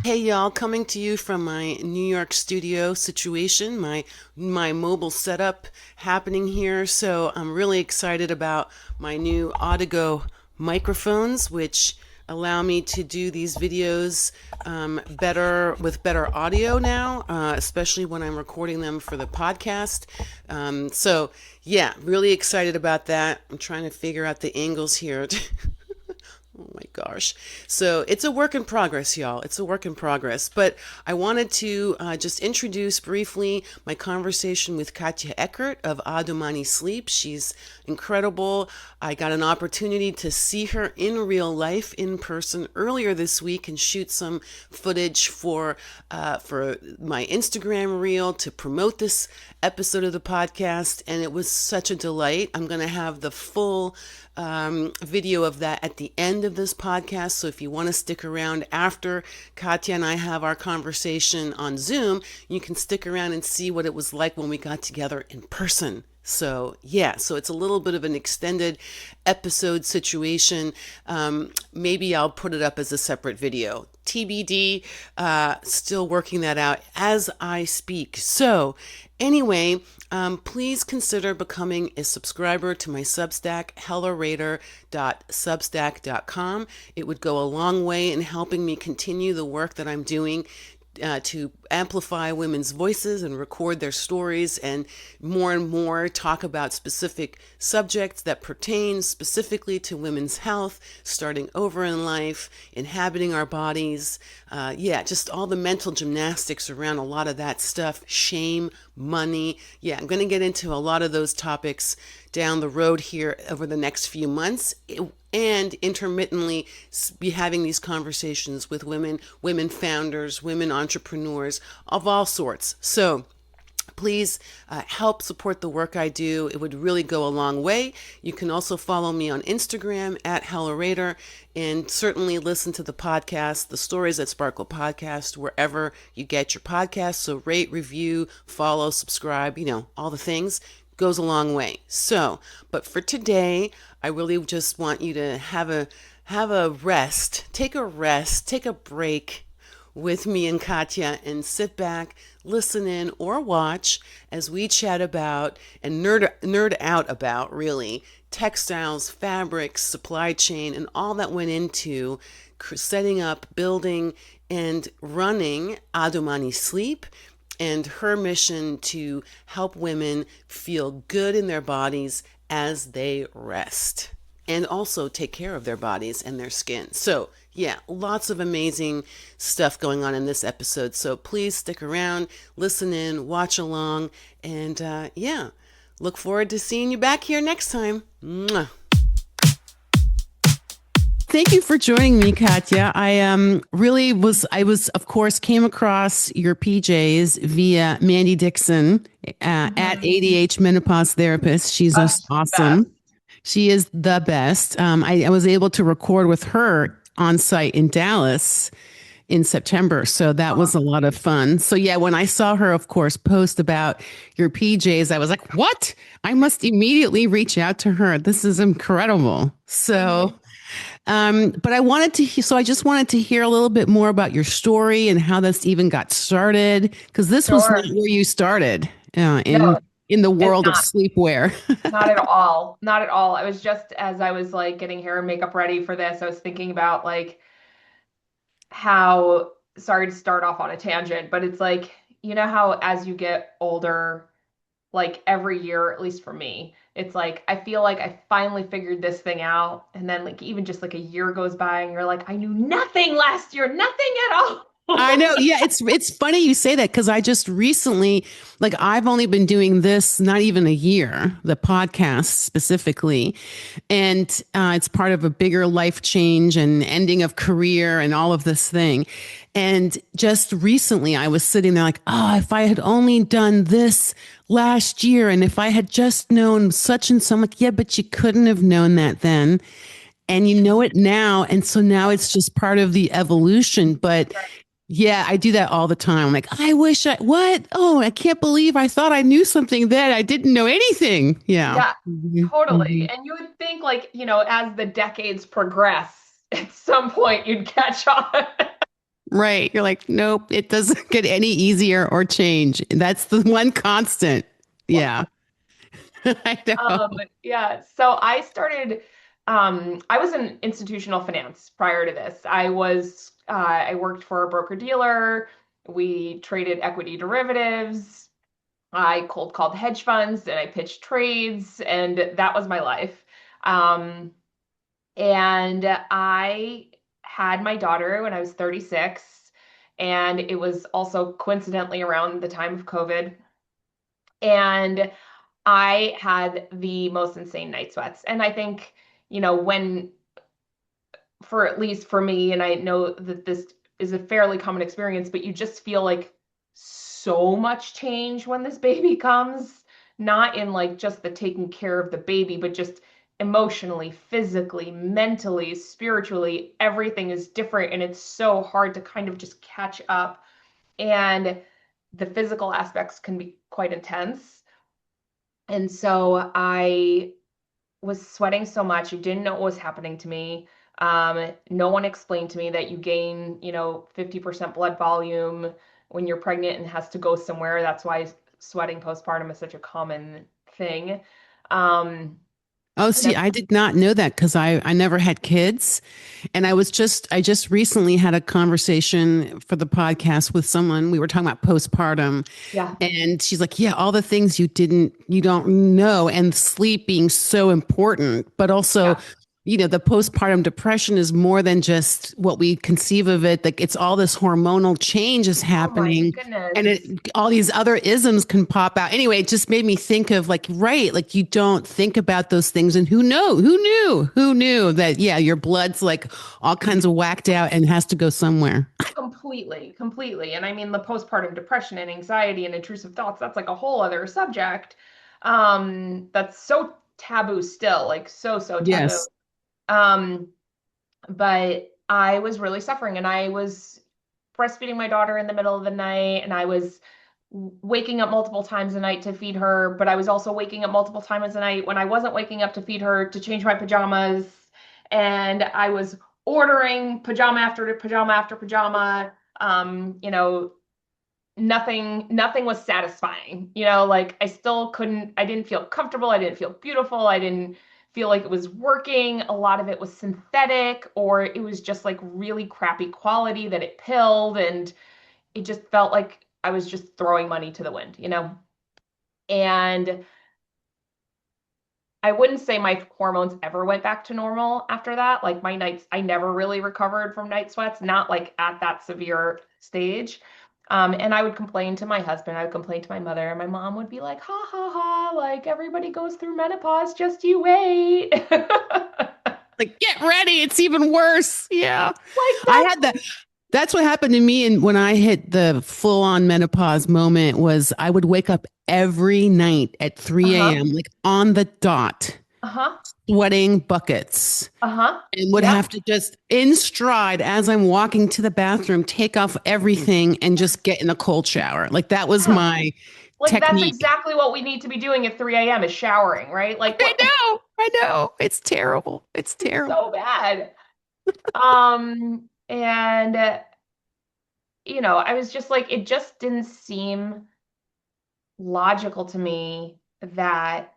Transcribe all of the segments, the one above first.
Hey y'all, coming to you from my New York studio situation, my mobile setup happening here. So I'm really excited about my new Audigo microphones, which allow me to do these videos better with better audio now, especially when I'm recording them for the podcast. So yeah, really excited about that. I'm trying to figure out the angles here. Oh my gosh. So it's a work in progress, y'all. It's a work in progress. But I wanted to just introduce briefly my conversation with Katya Eckert of Domani Sleep. She's incredible. I got an opportunity to see her in real life in person earlier this week and shoot some footage for my Instagram reel to promote this episode of the podcast. And it was such a delight. I'm going to have the full video of that at the end of this podcast. So if you want to stick around after Katya and I have our conversation on Zoom, you can stick around and see what it was like when we got together in person. So yeah, so it's a little bit of an extended episode situation. Maybe I'll put it up as a separate video. TBD, still working that out as I speak. So anyway, please consider becoming a subscriber to my Substack, hellarator.substack.com. It would go a long way in helping me continue the work that I'm doing to amplify women's voices and record their stories and more talk about specific subjects that pertain specifically to women's health, starting over in life, inhabiting our bodies. Yeah, just all the mental gymnastics around a lot of that stuff, shame, money. Yeah, I'm going to get into a lot of those topics down the road here over the next few months. And intermittently be having these conversations with women founders, women entrepreneurs of all sorts. So please help support the work I do. It would really go a long way. You can also follow me on Instagram at hellarator, and certainly listen to the podcast, the Stories That Sparkle podcast, wherever you get your podcasts. So rate, review, follow, subscribe, all the things goes a long way. So, but for today, I really just want you to have a rest, take a break with me and Katya and sit back, listen in or watch as we chat about and nerd out about really textiles, fabrics, supply chain, and all that went into setting up, building, and running Domani Sleep, and her mission to help women feel good in their bodies as they rest and also take care of their bodies and their skin. So, yeah, lots of amazing stuff going on in this episode. So please stick around, listen in, watch along, and yeah, look forward to seeing you back here next time. Mwah. Thank you for joining me, Katya. I of course came across your PJs via Mandy Dixon at ADH Menopause Therapist. She's just Best. awesome. She is the best. I was able to record with her on site in Dallas in September. So that was a lot of fun. So yeah, when I saw her, of course, post about your PJs, I was like, what? I must immediately reach out to her. This is incredible. So but I just wanted to hear a little bit more about your story and how this even got started, because this was not Sure. where you started No, in the it's world of not. sleepwear. Not at all. Not at all. I was just as I was like getting hair and makeup ready for this, I was thinking about like how, sorry to start off on a tangent, but it's like, you know how as you get older, like every year, at least for me, it's like I feel like I finally figured this thing out. And then like even just like a year goes by and you're like, I knew nothing last year, nothing at I all. know. Yeah, it's funny you say that because I just recently, like, I've only been doing this not even a year, the podcast specifically, and it's part of a bigger life change and ending of career and all of this thing. And just recently, I was sitting there like, oh, if I had only done this last year, and if I had just known such and so, I'm like, yeah, but you couldn't have known that then, and you know it now, and so now it's just part of the evolution, but. Yeah, I do that all the time. I'm like, I wish what? Oh, I can't believe I thought I knew something then. I didn't know anything. Yeah. Yeah, Mhm. totally. And you would think like, as the decades progress, at some point you'd catch on. Right. You're like, nope, it doesn't get any easier or change. That's the one constant. Yeah. I know. Yeah. So I was in institutional finance prior to this. I worked for a broker dealer. We traded equity derivatives. I cold called hedge funds and I pitched trades, and that was my life. Um, and I had my daughter when I was 36, and it was also coincidentally around the time of COVID. And I had the most insane night sweats. And I think, when for at least for me, and I know that this is a fairly common experience, but you just feel like so much change when this baby comes, not in like just the taking care of the baby, but just emotionally, physically, mentally, spiritually, everything is different. And it's so hard to kind of just catch up. And the physical aspects can be quite intense. And so I was sweating so much. You didn't know what was happening to me. No one explained to me that you gain, 50% blood volume when you're pregnant and has to go somewhere. That's why sweating postpartum is such a common thing. Um, Oh, and then, see, I did not know that because I never had kids. And I just recently had a conversation for the podcast with someone. We were talking about postpartum. yeah, And she's like, yeah, all the things you don't know, and sleep being so important, but also, yeah. the postpartum depression is more than just what we conceive of it. Like it's all this hormonal change is Oh my happening. And goodness. all these other isms can pop out. Anyway, it just made me think of like, right, like you don't think about those things. And who knew that, yeah, your blood's like all kinds of whacked out and has to go somewhere. Completely, completely. And I mean, the postpartum depression and anxiety and intrusive thoughts, that's like a whole other subject. That's so taboo still, like so taboo. Yes. Um, but I was really suffering, and I was breastfeeding my daughter in the middle of the night, and I was waking up multiple times a night to feed her, but I was also waking up multiple times a night when I wasn't waking up to feed her to change my pajamas. And I was ordering pajama after pajama after pajama. Nothing was satisfying. Like I didn't feel comfortable, I didn't feel beautiful, I didn't feel like it was working. A lot of it was synthetic, or it was just like really crappy quality that it pilled, and it just felt like I was just throwing money to the wind. And I wouldn't say my hormones ever went back to normal after that. Like my nights, I never really recovered from night sweats, not like at that severe stage. And I would complain to my husband, I would complain to my mother, and my mom would be like, ha ha ha, like everybody goes through menopause, just you wait. Like, get ready. It's even worse. Yeah. Like I that's had that. That's what happened to me. And when I hit the full on menopause moment was I would wake up every night at 3 uh-huh, a.m., like on the dot, uh-huh, sweating buckets, uh-huh. and would Yep. have to just in stride as I'm walking to the bathroom, take off everything and just get in a cold shower. Like that was Yeah. my Like that's technique. exactly what we need to be doing at 3 a.m. is showering, right? Like I what know. I know. It's terrible. It's it's terrible. so bad. And I was just like, it just didn't seem logical to me that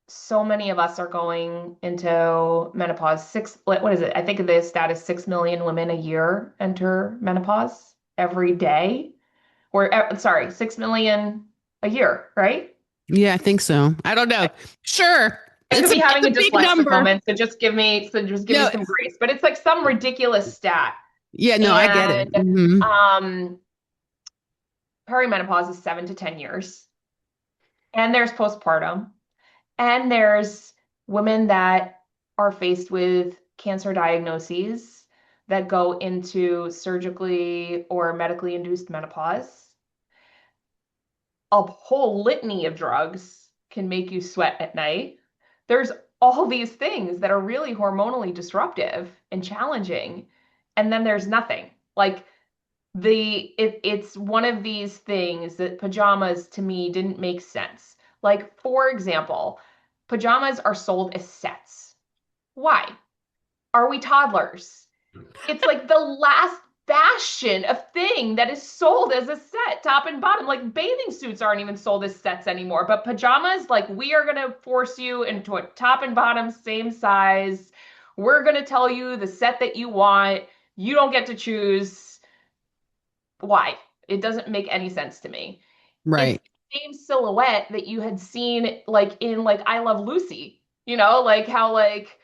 so many of us are going into menopause. What is it? I think the stat is 6 million women a year enter menopause every day. Or, sorry, 6 million a year, right? Yeah, I think so. I don't know. Sure. I could be It's having a a big dyslexic number. moment, so just give me No, some grace. But it's like some ridiculous stat. yeah, no, I get it. And um, perimenopause is 7 to 10 years. And there's postpartum. And there's women that are faced with cancer diagnoses that go into surgically or medically induced menopause. A whole litany of drugs can make you sweat at night. There's all these things that are really hormonally disruptive and challenging. And then there's nothing. Like it's one of these things that pajamas to me didn't make sense. Like, for example, pajamas are sold as sets. Why? Are we toddlers? It's like the last bastion of thing that is sold as a set, top and bottom. Like bathing suits aren't even sold as sets anymore, but pajamas, like we are going to force you into a top and bottom, same size. We're going to tell you the set that you want. You don't get to choose. Why? It doesn't make any sense to me. It's Right. the same silhouette that you had seen like in like I Love Lucy, like how like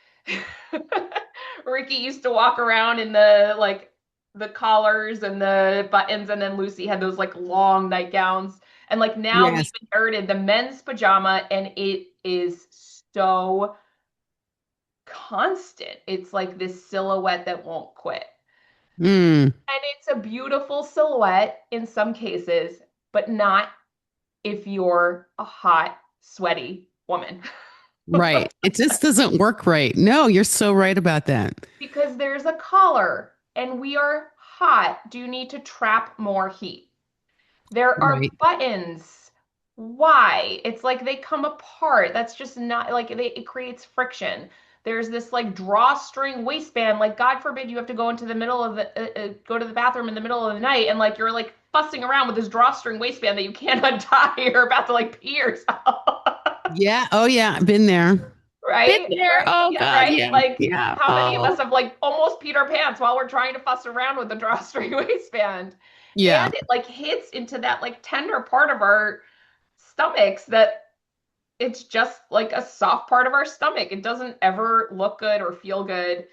Ricky used to walk around in the like the collars and the buttons, and then Lucy had those like long nightgowns. And like now we've Yes. inherited the men's pajama, and it is so constant. It's like this silhouette that won't quit. Mm, And it's a beautiful silhouette in some cases, but not if you're a hot, sweaty woman. right. It just doesn't work right. No, you're so right about that. Because there's a collar and we are hot. Do you need to trap more heat? There are Right. buttons. Why? It's like they come apart. That's just not like it creates friction. There's this like drawstring waistband. Like God forbid you have to go into the middle of the go to the bathroom in the middle of the night and like you're like fussing around with this drawstring waistband that you can't untie. You're about to like pee yourself. Yeah. Oh, yeah. Been there. Been Right? there. Right? Oh, Yeah, God. right? Yeah. Like Yeah. how many of us Oh, have like almost peed our pants while we're trying to fuss around with the drawstring waistband? yeah. And it like hits into that like tender part of our stomachs that it's just like a soft part of our stomach. It doesn't ever look good or feel good.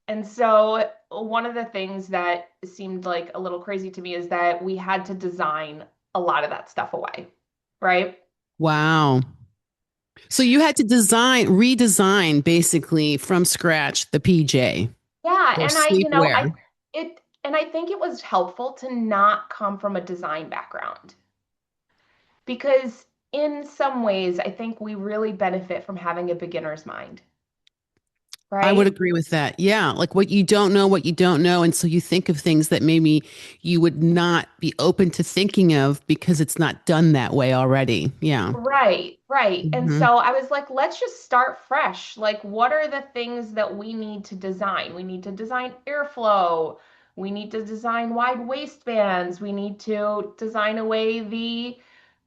And so one of the things that seemed like a little crazy to me is that we had to design a lot of that stuff away, right? Wow. So you had to redesign basically from scratch the PJ Yeah, or and I sleepwear. it and I think it was helpful to not come from a design background because in some ways I think we really benefit from having a beginner's mind, I would right? agree with that. Yeah. Like what you don't know. And so you think of things that maybe you would not be open to thinking of because it's not done that way already. Yeah. Right, right. And Hmm. so I was like, let's just start fresh. Like, what are the things that we need to design? We need to design airflow. We need to design wide waistbands. We need to design away the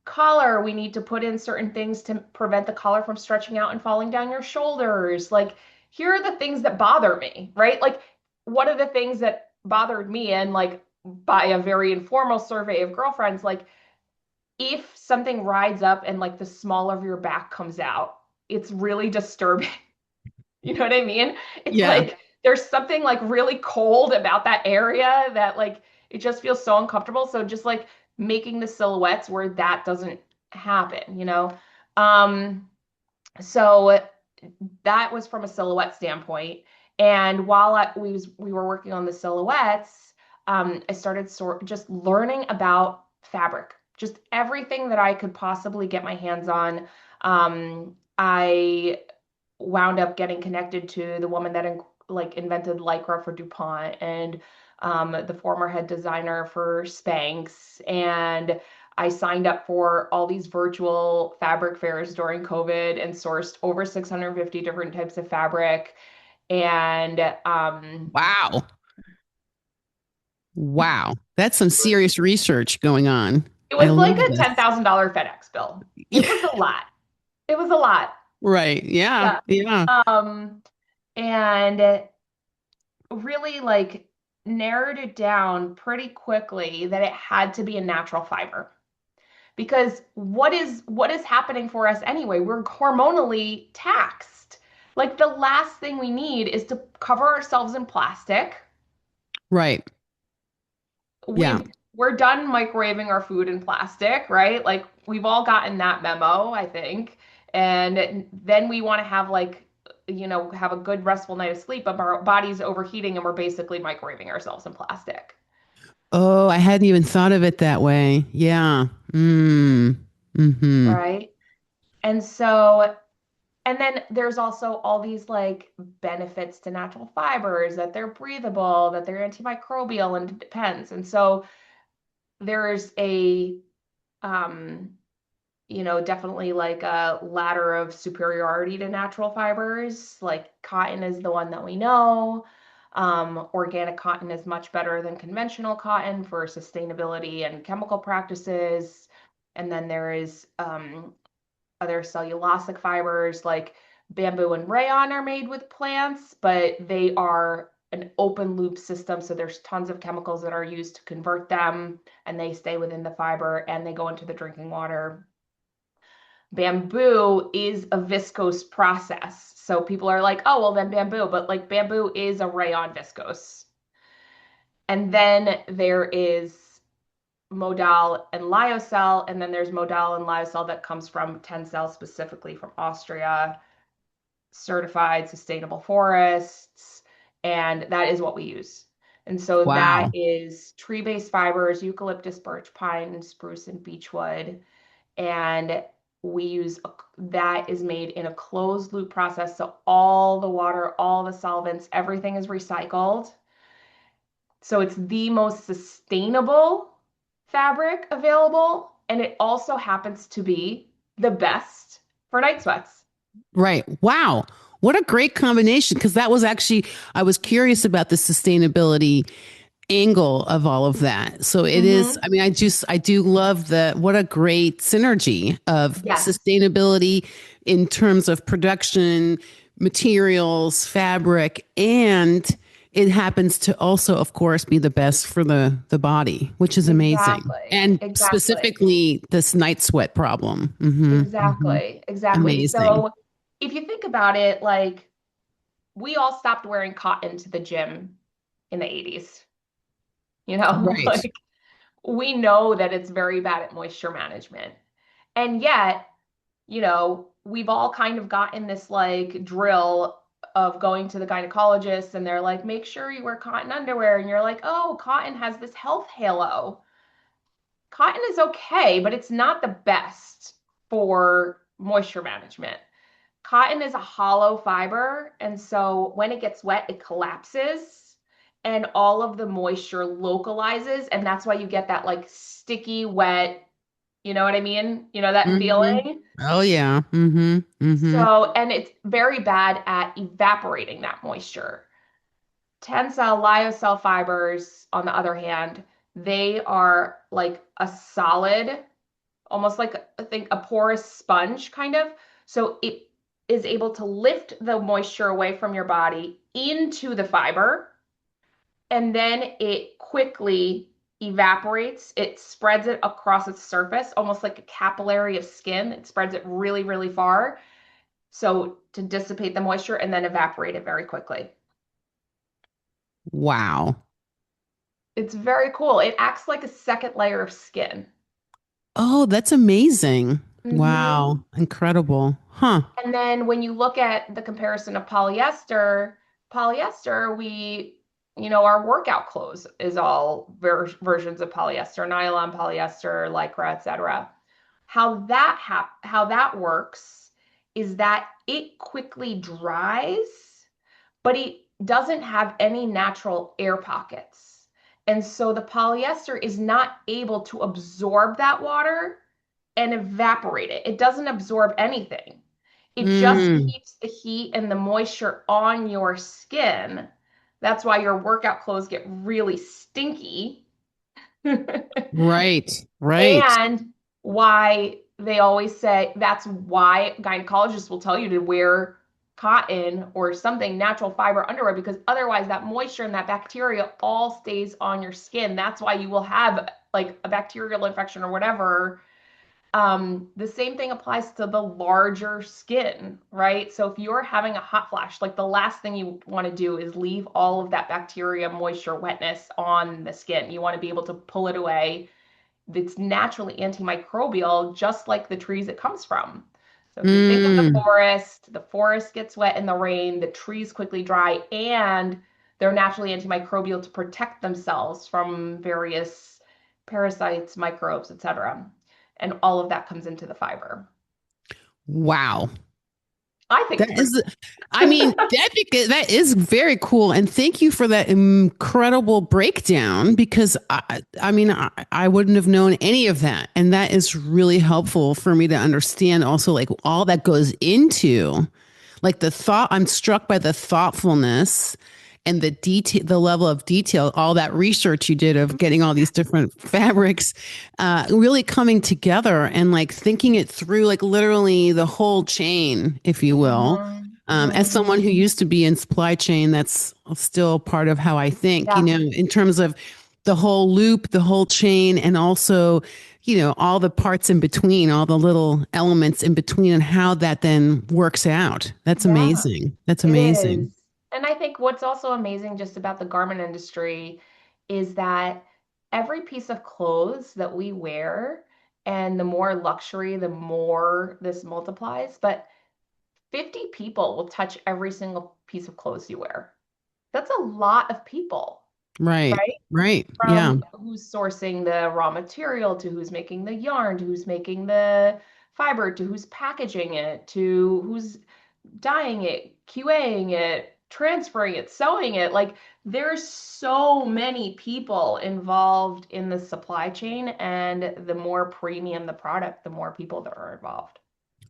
collar. We need to put in certain things to prevent the collar from stretching out and falling down your shoulders. Like, here are the things that bother me, right? Like, one of the things that bothered me, and like by a very informal survey of girlfriends, like, if something rides up and like the small of your back comes out, it's really disturbing. You know what I mean? It's Yeah. like there's something like really cold about that area that like it just feels so uncomfortable. So just like making the silhouettes where that doesn't happen. Um, so that was from a silhouette standpoint. And while we were working on the silhouettes, I started just learning about fabric, just everything that I could possibly get my hands on. I wound up getting connected to the woman that like invented Lycra for DuPont and the former head designer for Spanx. And I signed up for all these virtual fabric fairs during COVID and sourced over 650 different types of fabric. And Wow. Wow. That's some serious research going on. it I was like love a this. $10,000 FedEx bill. It was a lot. It was a lot. Right. Yeah. Yeah. Yeah. And really like narrowed it down pretty quickly that it had to be a natural fiber. Because what is happening for us anyway? We're hormonally taxed. Like the last thing we need is to cover ourselves in plastic. Right. Yeah. We're done microwaving our food in plastic, right? Like we've all gotten that memo, I think. And then we want to have like have a good restful night of sleep, but our body's overheating and we're basically microwaving ourselves in plastic, Oh, I hadn't even thought of it that way. Yeah. Mm. Hmm. right? And so and then there's also all these like benefits to natural fibers that they're breathable, that they're antimicrobial, and it depends. And so there's a um definitely like a ladder of superiority to natural fibers. Like cotton is the one that we know. Organic cotton is much better than conventional cotton for sustainability and chemical practices. And then there is other cellulosic fibers like bamboo and rayon are made with plants, but they are an open loop system. So there's tons of chemicals that are used to convert them, and they stay within the fiber and they go into the drinking water. Bamboo is a viscose process. So people are like, oh, well, then bamboo, but like bamboo is a rayon viscose. And then there is modal and lyocell, and then there's modal and lyocell that comes from Tencel, specifically from Austria, certified sustainable forests, and that is what we use. And so that Wow. is tree-based fibers, eucalyptus, birch, pine, spruce, and beechwood. And we use that is made in a closed loop process. So all the water, all the solvents, everything is recycled. So it's the most sustainable fabric available. And it also happens to be the best for night sweats. Right. Wow. What a great combination. Because that was actually, I was curious about the sustainability angle of all of that. So it is, Mm-hmm. I mean, I do love what a great synergy of Yes, sustainability in terms of production, materials, fabric, and it happens to also, of course, be the best for the body, which is amazing. exactly. And Exactly. specifically this night sweat problem. Exactly. Exactly. Amazing. So if you think about it, like we all stopped wearing cotton to the gym in the 80s. You know, Right. like we know that it's very bad at moisture management. And yet, we've all kind of gotten this like drill of going to the gynecologist and they're like, make sure you wear cotton underwear. And you're like, oh, cotton has this health halo. Cotton is okay, but it's not the best for moisture management. Cotton is a hollow fiber, and so when it gets wet, it collapses and all of the moisture localizes, and that's why you get that like sticky, wet, you know what I mean? You know that hmm feeling? Oh yeah. So, and it's very bad at evaporating that moisture. Tensile lyocell fibers, on the other hand, they are like a solid, almost like I think a porous sponge kind of. So it is able to lift the moisture away from your body into the fiber, and then it quickly evaporates. It spreads it across its surface, almost like a capillary of skin. It spreads it really, really far. So to dissipate the moisture and then evaporate it very quickly. Wow. It's very cool. It acts like a second layer of skin. Oh, that's amazing. Hmm. Wow. Incredible. Huh. And then when you look at the comparison of polyester, our workout clothes is all versions of polyester, nylon, polyester, lycra, etc. How that works is that it quickly dries, but it doesn't have any natural air pockets. And so the polyester is not able to absorb that water and evaporate it. It doesn't absorb anything. It just Mm, keeps the heat and the moisture on your skin. That's why your workout clothes get really stinky. right. Right. And why they always say that's why gynecologists will tell you to wear cotton or something natural fiber underwear, because otherwise that moisture and that bacteria all stays on your skin. That's why you will have like a bacterial infection or whatever. The same thing applies to the larger skin, right? So if you're having a hot flash, like the last thing you want to do is leave all of that bacteria, moisture, wetness on the skin. You want to be able to pull it away. It's naturally antimicrobial, just like the trees it comes from. So if you think of Mm, the forest gets wet in the rain, the trees quickly dry, and they're naturally antimicrobial to protect themselves from various parasites, microbes, etc. And all of that comes into the fiber. wow. I think That it's pretty is, cool. I mean, that is very cool. And thank you for that incredible breakdown because I mean, I wouldn't have known any of that. And that is really helpful for me to understand also like all that goes into like I'm struck by the thoughtfulness and the level of detail, all that research you did of getting all these different fabrics, really coming together and like thinking it through, like literally the whole chain, if you will. Mhm. As Mhm. someone who used to be in supply chain, that's still part of how I think, Yeah. in terms of the whole loop, the whole chain, and also, all the parts in between, all the little elements in between, and how that then works out. That's Yeah, amazing. That's it amazing. is. And I think what's also amazing just about the garment industry is that every piece of clothes that we wear, and the more luxury, the more this multiplies. But 50 people will touch every single piece of clothes you wear. That's a lot of people, Right. right? Right. Yeah. From who's sourcing the raw material to who's making the yarn to who's making the fiber to who's packaging it to who's dyeing it, QAing it, transferring it, sewing it. Like there's so many people involved in the supply chain, and the more premium the product, the more people that are involved.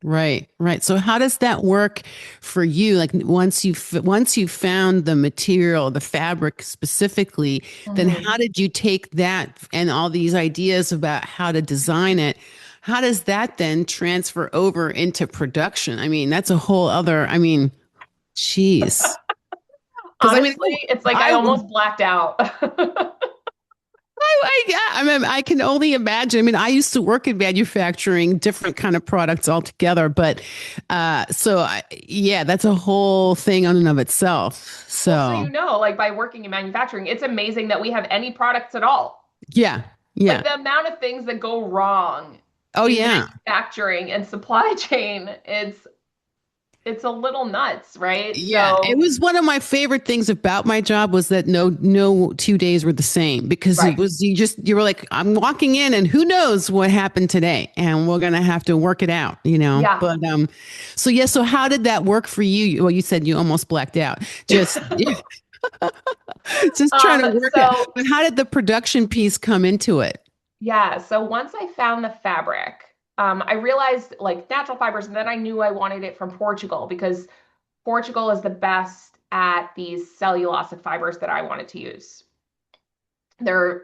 Right, right. So how does that work for you? Like once you found the material, the fabric specifically, then Mhm. how did you take that and all these ideas about how to design it? How does that then transfer over into production? I mean, that's a whole other, I mean, geez. Because I mean, Honestly, it's like I I almost blacked out. yeah, I mean, I can only imagine. I mean, I used to work in manufacturing different kind of products altogether, but yeah, that's a whole thing on and of itself. Well, so So like by working in manufacturing, it's amazing that we have any products at all. yeah, Like yeah. the amount of things that go wrong Oh in yeah. manufacturing and supply chain, it's a little nuts, right? Yeah, it So, was one of my favorite things about my job was that no 2 days were the same because it right. was you were like I'm walking in and who knows what happened today and we're gonna have to work it out, Yeah. But so yeah, so how did that work for you? Well, you said you almost blacked out. Just trying to work it. So But how did the production piece come into it? yeah, so once I found the fabric, I realized like natural fibers, and then I knew I wanted it from Portugal because Portugal is the best at these cellulosic fibers that I wanted to use. They're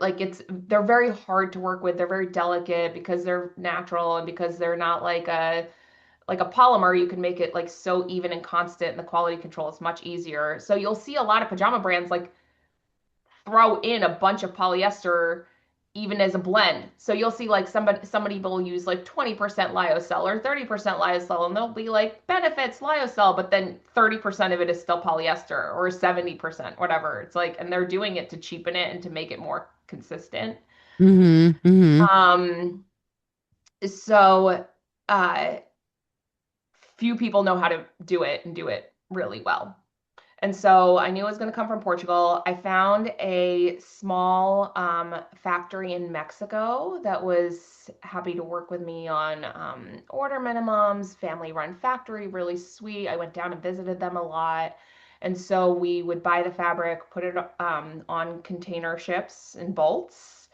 very hard to work with. They're very delicate because they're natural and because they're not like a polymer. You can make it like so even and constant, and the quality control is much easier. So you'll see a lot of pajama brands like throw in a bunch of polyester even as a blend. So you'll see like somebody will use like 20% lyocell or 30% lyocell, and they'll be like benefits lyocell, but then 30% of it is still polyester or 70%, whatever. It's like, and they're doing it to cheapen it and to make it more consistent. Mm-hmm. Mm-hmm. Um, so uh few people know how to do it and do it really well. And so I knew it was going to come from Portugal. I found a small factory in Mexico that was happy to work with me on order minimums, family run factory, really sweet. I went down and visited them a lot. And so we would buy the fabric, put it on container ships and bolts,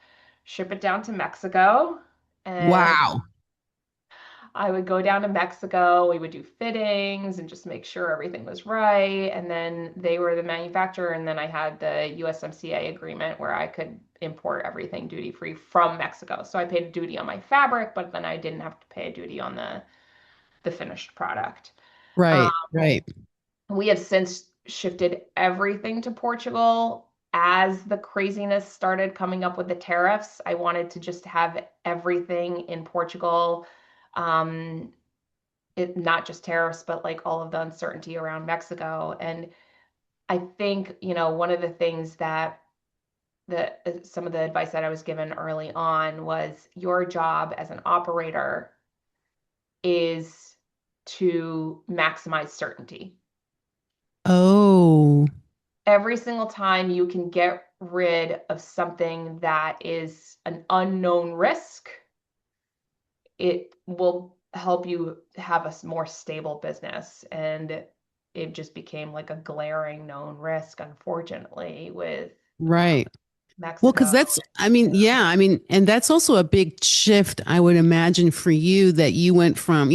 ship it down to Mexico. And Wow. I would go down to Mexico, we would do fittings and just make sure everything was right. And then they were the manufacturer, and then I had the USMCA agreement where I could import everything duty free from Mexico. So I paid a duty on my fabric, but then I didn't have to pay a duty on the finished product. Um, Right. Right. we have since shifted everything to Portugal. As the craziness started coming up with the tariffs, I wanted to just have everything in Portugal. Um, it not just tariffs, but like all of the uncertainty around Mexico. And I think, one of the things that some of the advice that I was given early on was your job as an operator is to maximize certainty. Oh, Every single time you can get rid of something that is an unknown risk, it will help you have a more stable business. And it just became like a glaring known risk, unfortunately, with right. Well, because Mexico. that's, I mean, yeah, I mean, and that's also a big shift, I would imagine, for you that you went from,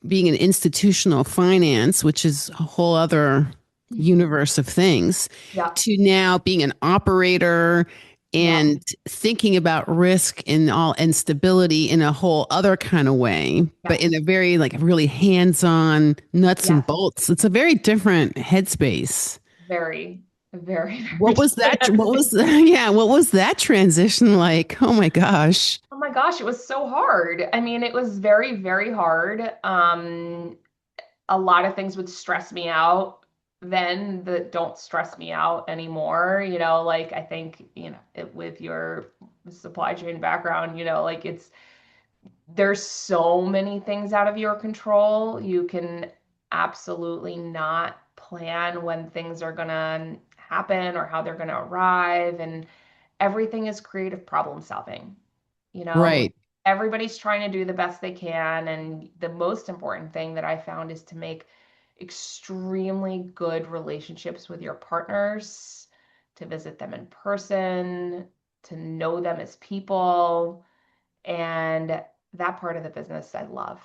being in institutional finance, which is a whole other universe of things Yep. to now being an operator Yep. and thinking about risk and stability in a whole other kind of way, but in Yes. a very like really hands-on nuts and Yes. bolts. It's a very different headspace. Very, very, very What was that? different What was headspace. yeah? What was that transition like? Oh my gosh! Oh my gosh, it was so hard. I mean, it was very, very hard. A lot of things would stress me out then that don't stress me out anymore. Like I think, with your supply chain background, like there's so many things out of your control. You can absolutely not plan when things are gonna happen or how they're gonna arrive. And everything is creative problem solving. You know, Right. everybody's trying to do the best they can. And the most important thing that I found is to make extremely good relationships with your partners, to visit them in person, to know them as people. And that part of the business I love.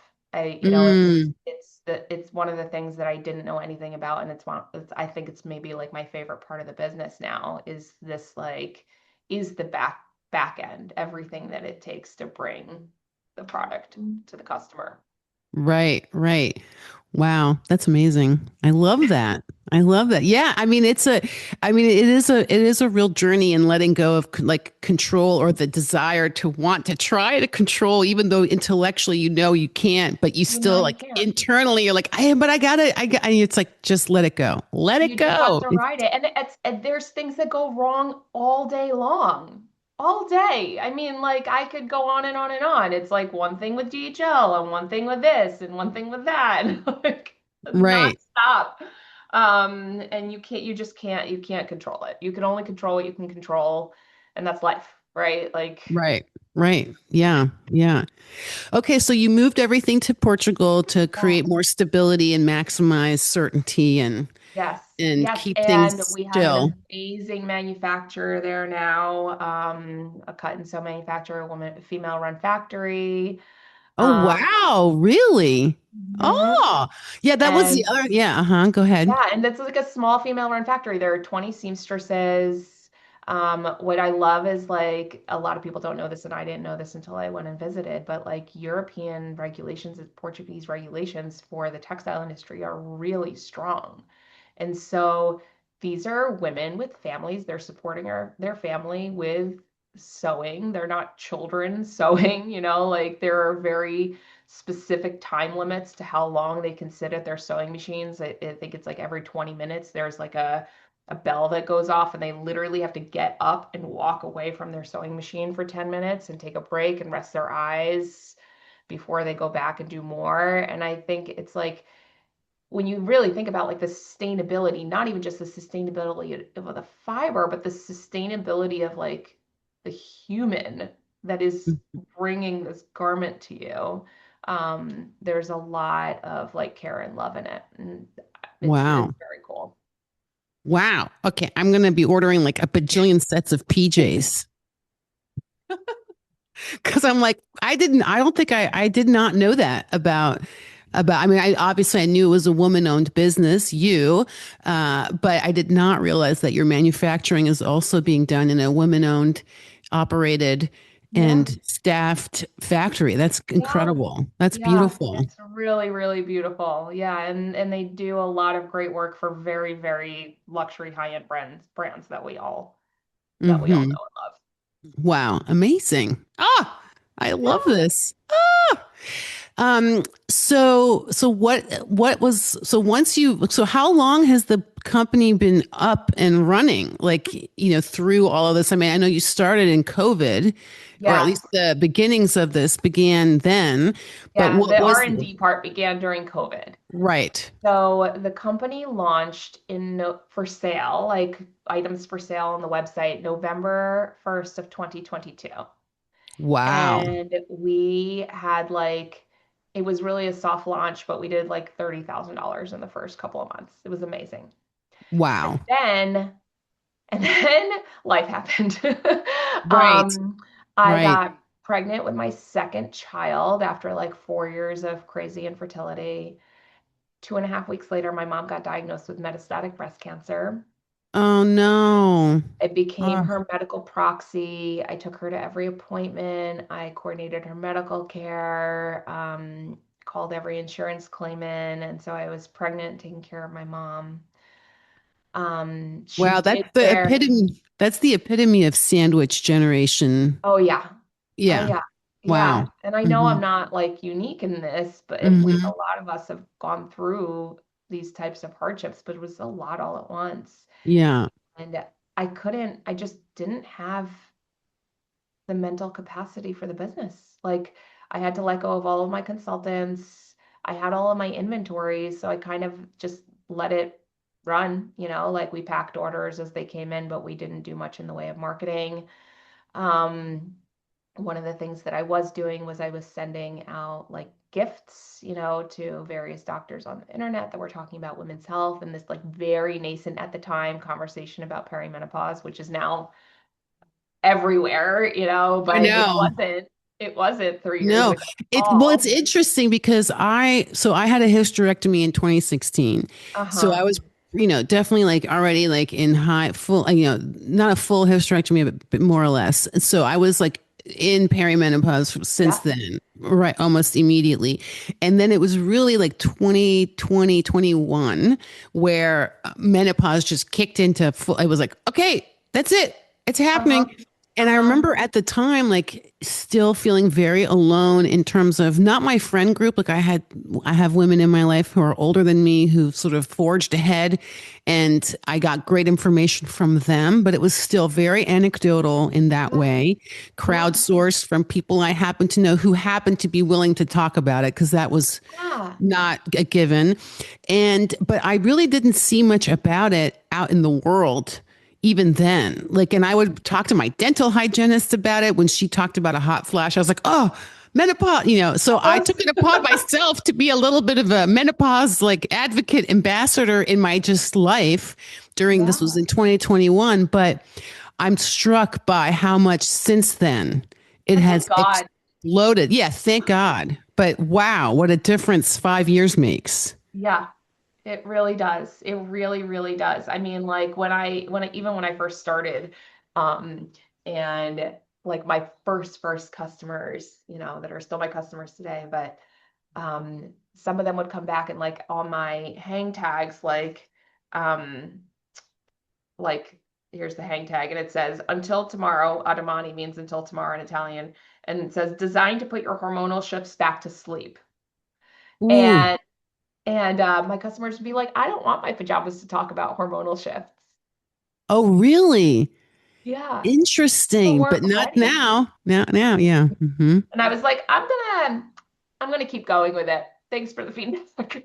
Mm, It's one of the things that I didn't know anything about, and I think it's maybe like my favorite part of the business now is this like is the back end, everything that it takes to bring the product to the customer. right. Right. Wow, that's amazing. I love that. I love that. Yeah, I mean, it is a real journey in letting go of like control or the desire to want to try to control, even though intellectually you know you can't, but you You know still you like can't. internally you're like, but and it's like, just let it go. Let it You just have go. to ride it. And there's things that go wrong all day long. All day. I mean, like I could go on and on and on. It's like one thing with DHL and one thing with this and one thing with that. And like it's Right. nonstop. And you can't control it. You can only control what you can control, and that's life, right? Like, Right. Right. Yeah. Yeah. Okay, so you moved everything to Portugal to yeah. create more stability and maximize certainty Yes, and yes, keep and things we have still. an amazing manufacturer there now, a cut and sew manufacturer, female-run factory. Oh, Um, wow. Really? mhm. Oh, yeah, that was the And other. Yeah, uh-huh. Go ahead. yeah, and it's like a small female-run factory. There are 20 seamstresses. What I love is like a lot of people don't know this, and I didn't know this until I went and visited, but like European regulations and Portuguese regulations for the textile industry are really strong. And so these are women with families. They're supporting their family with sewing. They're not children sewing, like there are very specific time limits to how long they can sit at their sewing machines. I think it's like every 20 minutes, there's like a bell that goes off, and they literally have to get up and walk away from their sewing machine for 10 minutes and take a break and rest their eyes before they go back and do more. And I think it's like, when you really think about like the sustainability, not even just the sustainability of the fiber, but the sustainability of like the human that is bringing this garment to you, there's a lot of like care and love in it, and it's Wow. very cool. Wow. Okay, I'm going to be ordering like a bajillion sets of PJs because I'm like, I don't think I did not know that I mean, I knew it was a woman-owned business, but I did not realize that your manufacturing is also being done in a women-owned, operated, Yeah, and staffed factory. That's yeah, incredible. That's yeah. beautiful. It's really, really beautiful. Yeah, and they do a lot of great work for very, very luxury high-end brands that we all Hmm. know and love. Wow, amazing. Ah, I love Yeah. this. Ah. So once so how long has the company been up and running? Like, through all of this. I mean, I know you started in COVID, or at Yeah. least the beginnings of this began then, but Yeah, what the was R&D part began during COVID. right? So the company launched for sale, like items for sale on the website, November 1st of 2022. Wow. And we had like it was really a soft launch, but we did like $30,000 in the first couple of months. It was amazing. And Wow. then and then life happened. Right. um, I Right. got pregnant with my second child after like 4 years of crazy infertility. 2.5 weeks later, my mom got diagnosed with metastatic breast cancer. Oh no. It became Oh, her medical proxy. I took her to every appointment. I coordinated her medical care, called every insurance claim in. And so I was pregnant, taking care of my mom. She wow, that's did the wear, epitome. That's the epitome of sandwich generation. oh, yeah. Oh, Yeah. yeah. Yeah. Wow. And I know I'm Hmm. not like unique in this, but a Hmm. lot of us have gone through these types of hardships, but it was a lot all at once. Yeah. And I just didn't have the mental capacity for the business. Like I had to let go of all of my consultants. I had all of my inventory, so I kind of just let it run, like we packed orders as they came in, but we didn't do much in the way of marketing. Um, One of the things that I was doing was I was sending out like gifts, to various doctors on the internet that were talking about women's health and this like very nascent at the time conversation about perimenopause, which is now everywhere, I but it know. wasn't 3 years No, ago at it's all. interesting because I had a hysterectomy in 2016. So I Uh-huh. was, definitely like already like in high full, not a full hysterectomy, but more or less. And so I was like in perimenopause since Yeah. then, right, almost immediately. And then it was really like 2020, 21 where menopause just kicked into full. I was like, okay, that's it. It's Uh-huh. happening. And I Uh-huh. remember at the time, like still feeling very alone in terms of not my friend group. Like I have women in my life who are older than me who sort of forged ahead and I got great information from them, but it was still very anecdotal in that Yeah. way, Yeah. crowdsourced from people I happen to know who happened to be willing to talk about it because that was Yeah. not a given. But I really didn't see much about it out in the world even then. Like, and I would talk to my dental hygienist about it when she talked about a hot flash. I was like, oh, menopause, so I Uh-huh. took it upon myself to be a little bit of a menopause like advocate ambassador in my just life during Yeah. this was in 2021. But I'm struck by how much since then it But has thank God. exploded. Yeah, thank God. But wow, what a difference 5 years makes. Yeah. It really does. It really, really does. I mean, like even when I first started, um, and like my first customers, that are still my customers today, but some of them would come back and like on my hang tags, um, like here's the hang tag, and it says until tomorrow. Domani means until tomorrow in Italian, and it says designed to put your hormonal shifts back to sleep. Ooh. And my customers would be like, I don't want my pajamas to talk about hormonal shifts. Oh, really? Yeah, people Interesting, but weren't not ready. now. Now, yeah. Hmm. And I was like, I'm gonna keep going with it. Thanks for the feedback.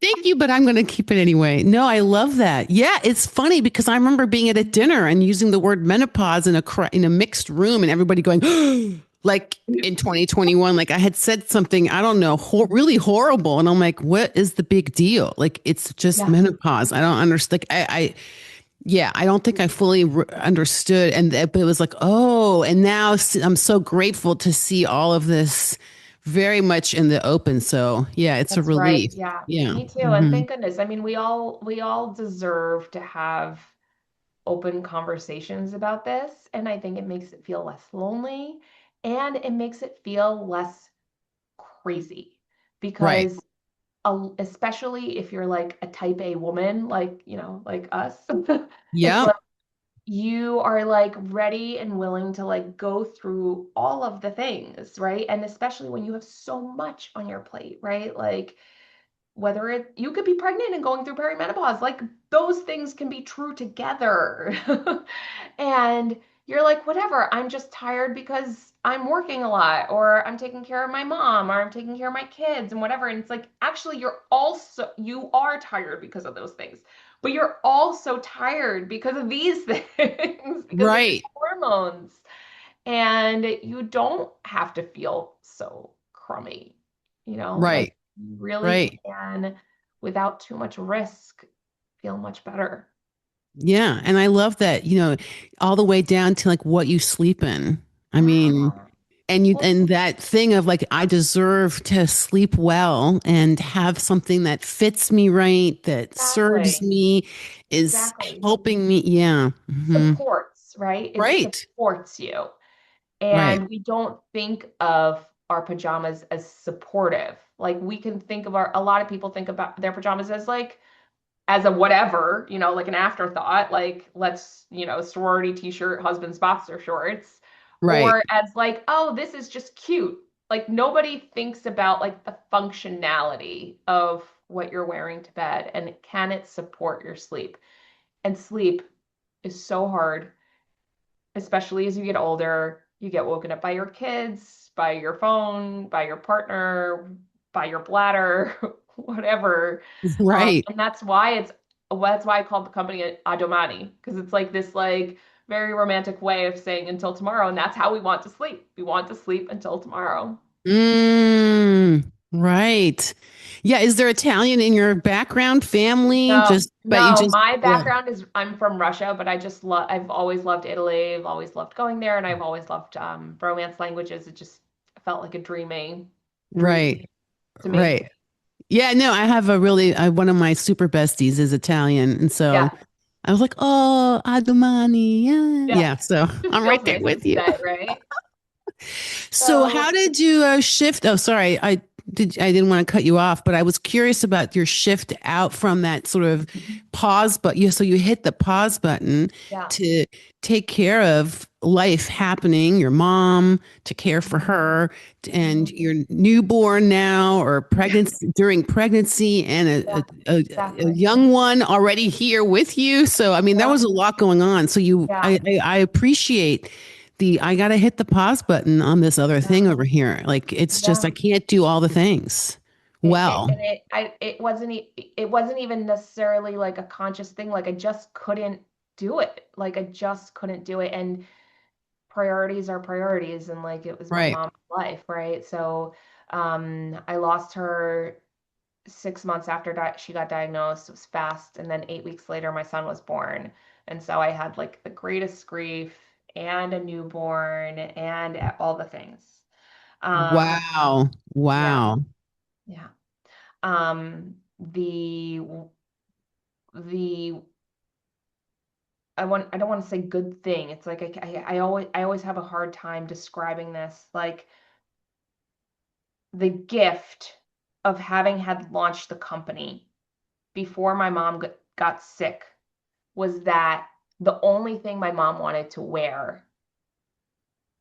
Thank you, but I'm going to keep it anyway. No, I love that. Yeah, it's funny because I remember being at a dinner and using the word menopause in a mixed room, and everybody going, like in 2021, like I had said something I don't know, really horrible, and I'm like, what is the big deal? Like it's just Yeah, menopause. I don't understand. Like, yeah, I don't think I fully understood, but it was like, oh, and now I'm so grateful to see all of this very much in the open. So yeah, it's a that's right. relief. Yeah, Yeah. me too. And Hmm. thank goodness. I mean, we all deserve to have open conversations about this, and I think it makes it feel less lonely and it makes it feel less crazy Right. because especially if you're like a type A woman, like, like us, it's Yeah. like you are like ready and willing to like go through all of the things, right? And especially when you have so much on your plate, right? Like whether you could be pregnant and going through perimenopause, like those things can be true together. And you're like, whatever, I'm just tired because I'm working a lot, or I'm taking care of my mom, or I'm taking care of my kids, and whatever. And it's like, actually, you are tired because of those things, but you're also tired because of these things, because of your Right. hormones. And you don't have to feel so crummy, like Right. you really Right. can, without too much risk, feel much better. Yeah. And I love that, all the way down to like what you sleep in. I mean, Yeah. Well, and that thing of like I deserve to sleep well and have something that fits me right, that serves exactly. me, is Exactly. helping me. Yeah. Supports, right? It Right. supports you. Right. And we don't think of our pajamas as supportive. Like we can think of a lot of people think about their pajamas as like as a whatever, like an afterthought, like let's, sorority t-shirt, husband's boxer shorts, Right. or as like, oh, this is just cute. Like nobody thinks about like the functionality of what you're wearing to bed and can it support your sleep? And sleep is so hard, especially as you get older. You get woken up by your kids, by your phone, by your partner, by your bladder, whatever. Right. And that's why I called the company Domani, because it's like this like very romantic way of saying until tomorrow, and that's how we want to sleep. We want to sleep until tomorrow. Right. Yeah. Is there Italian in your background, family? No, Just, but you no, just, my yeah. background is I'm from Russia, but I've always loved Italy. I've always loved going there, and I've always loved Romance languages. It just felt like a dream Right. to me. Right. Yeah. No, I have a really, one of my super besties is Italian. And so Yeah, I was like, oh, Domani. Yeah. yeah. Yeah. So Just I'm right feels there nice to with you. say, right? So So how did you shift? Oh, sorry. I didn't want to cut you off, but I was curious about your shift out from that sort of pause, but you so you hit the pause button yeah. to take care of life happening, your mom, to care for her, and Mhm. your newborn now, or Yeah, pregnancy during pregnancy, and yeah, a exactly. young one already here with you. So I mean, there Yeah, was a lot going on. So yeah, I appreciate I got to hit the pause button on this other thing yeah, over here. Like it's just I yeah. can't do all the things And well. it wasn't even necessarily like a conscious thing. Like I just couldn't do it. Like I just couldn't do it. And priorities are priorities. And like it was my Right. mom's life, right? So I lost her 6 months after she got diagnosed. It was fast. And then 8 weeks later, my son was born. And so I had like the greatest grief and a newborn and all the things. Um, Wow. yeah, Wow. yeah. Um, the I don't want to say good thing. It's like I always have a hard time describing this. Like the gift of having had launched the company before my mom got sick was that the only thing my mom wanted to wear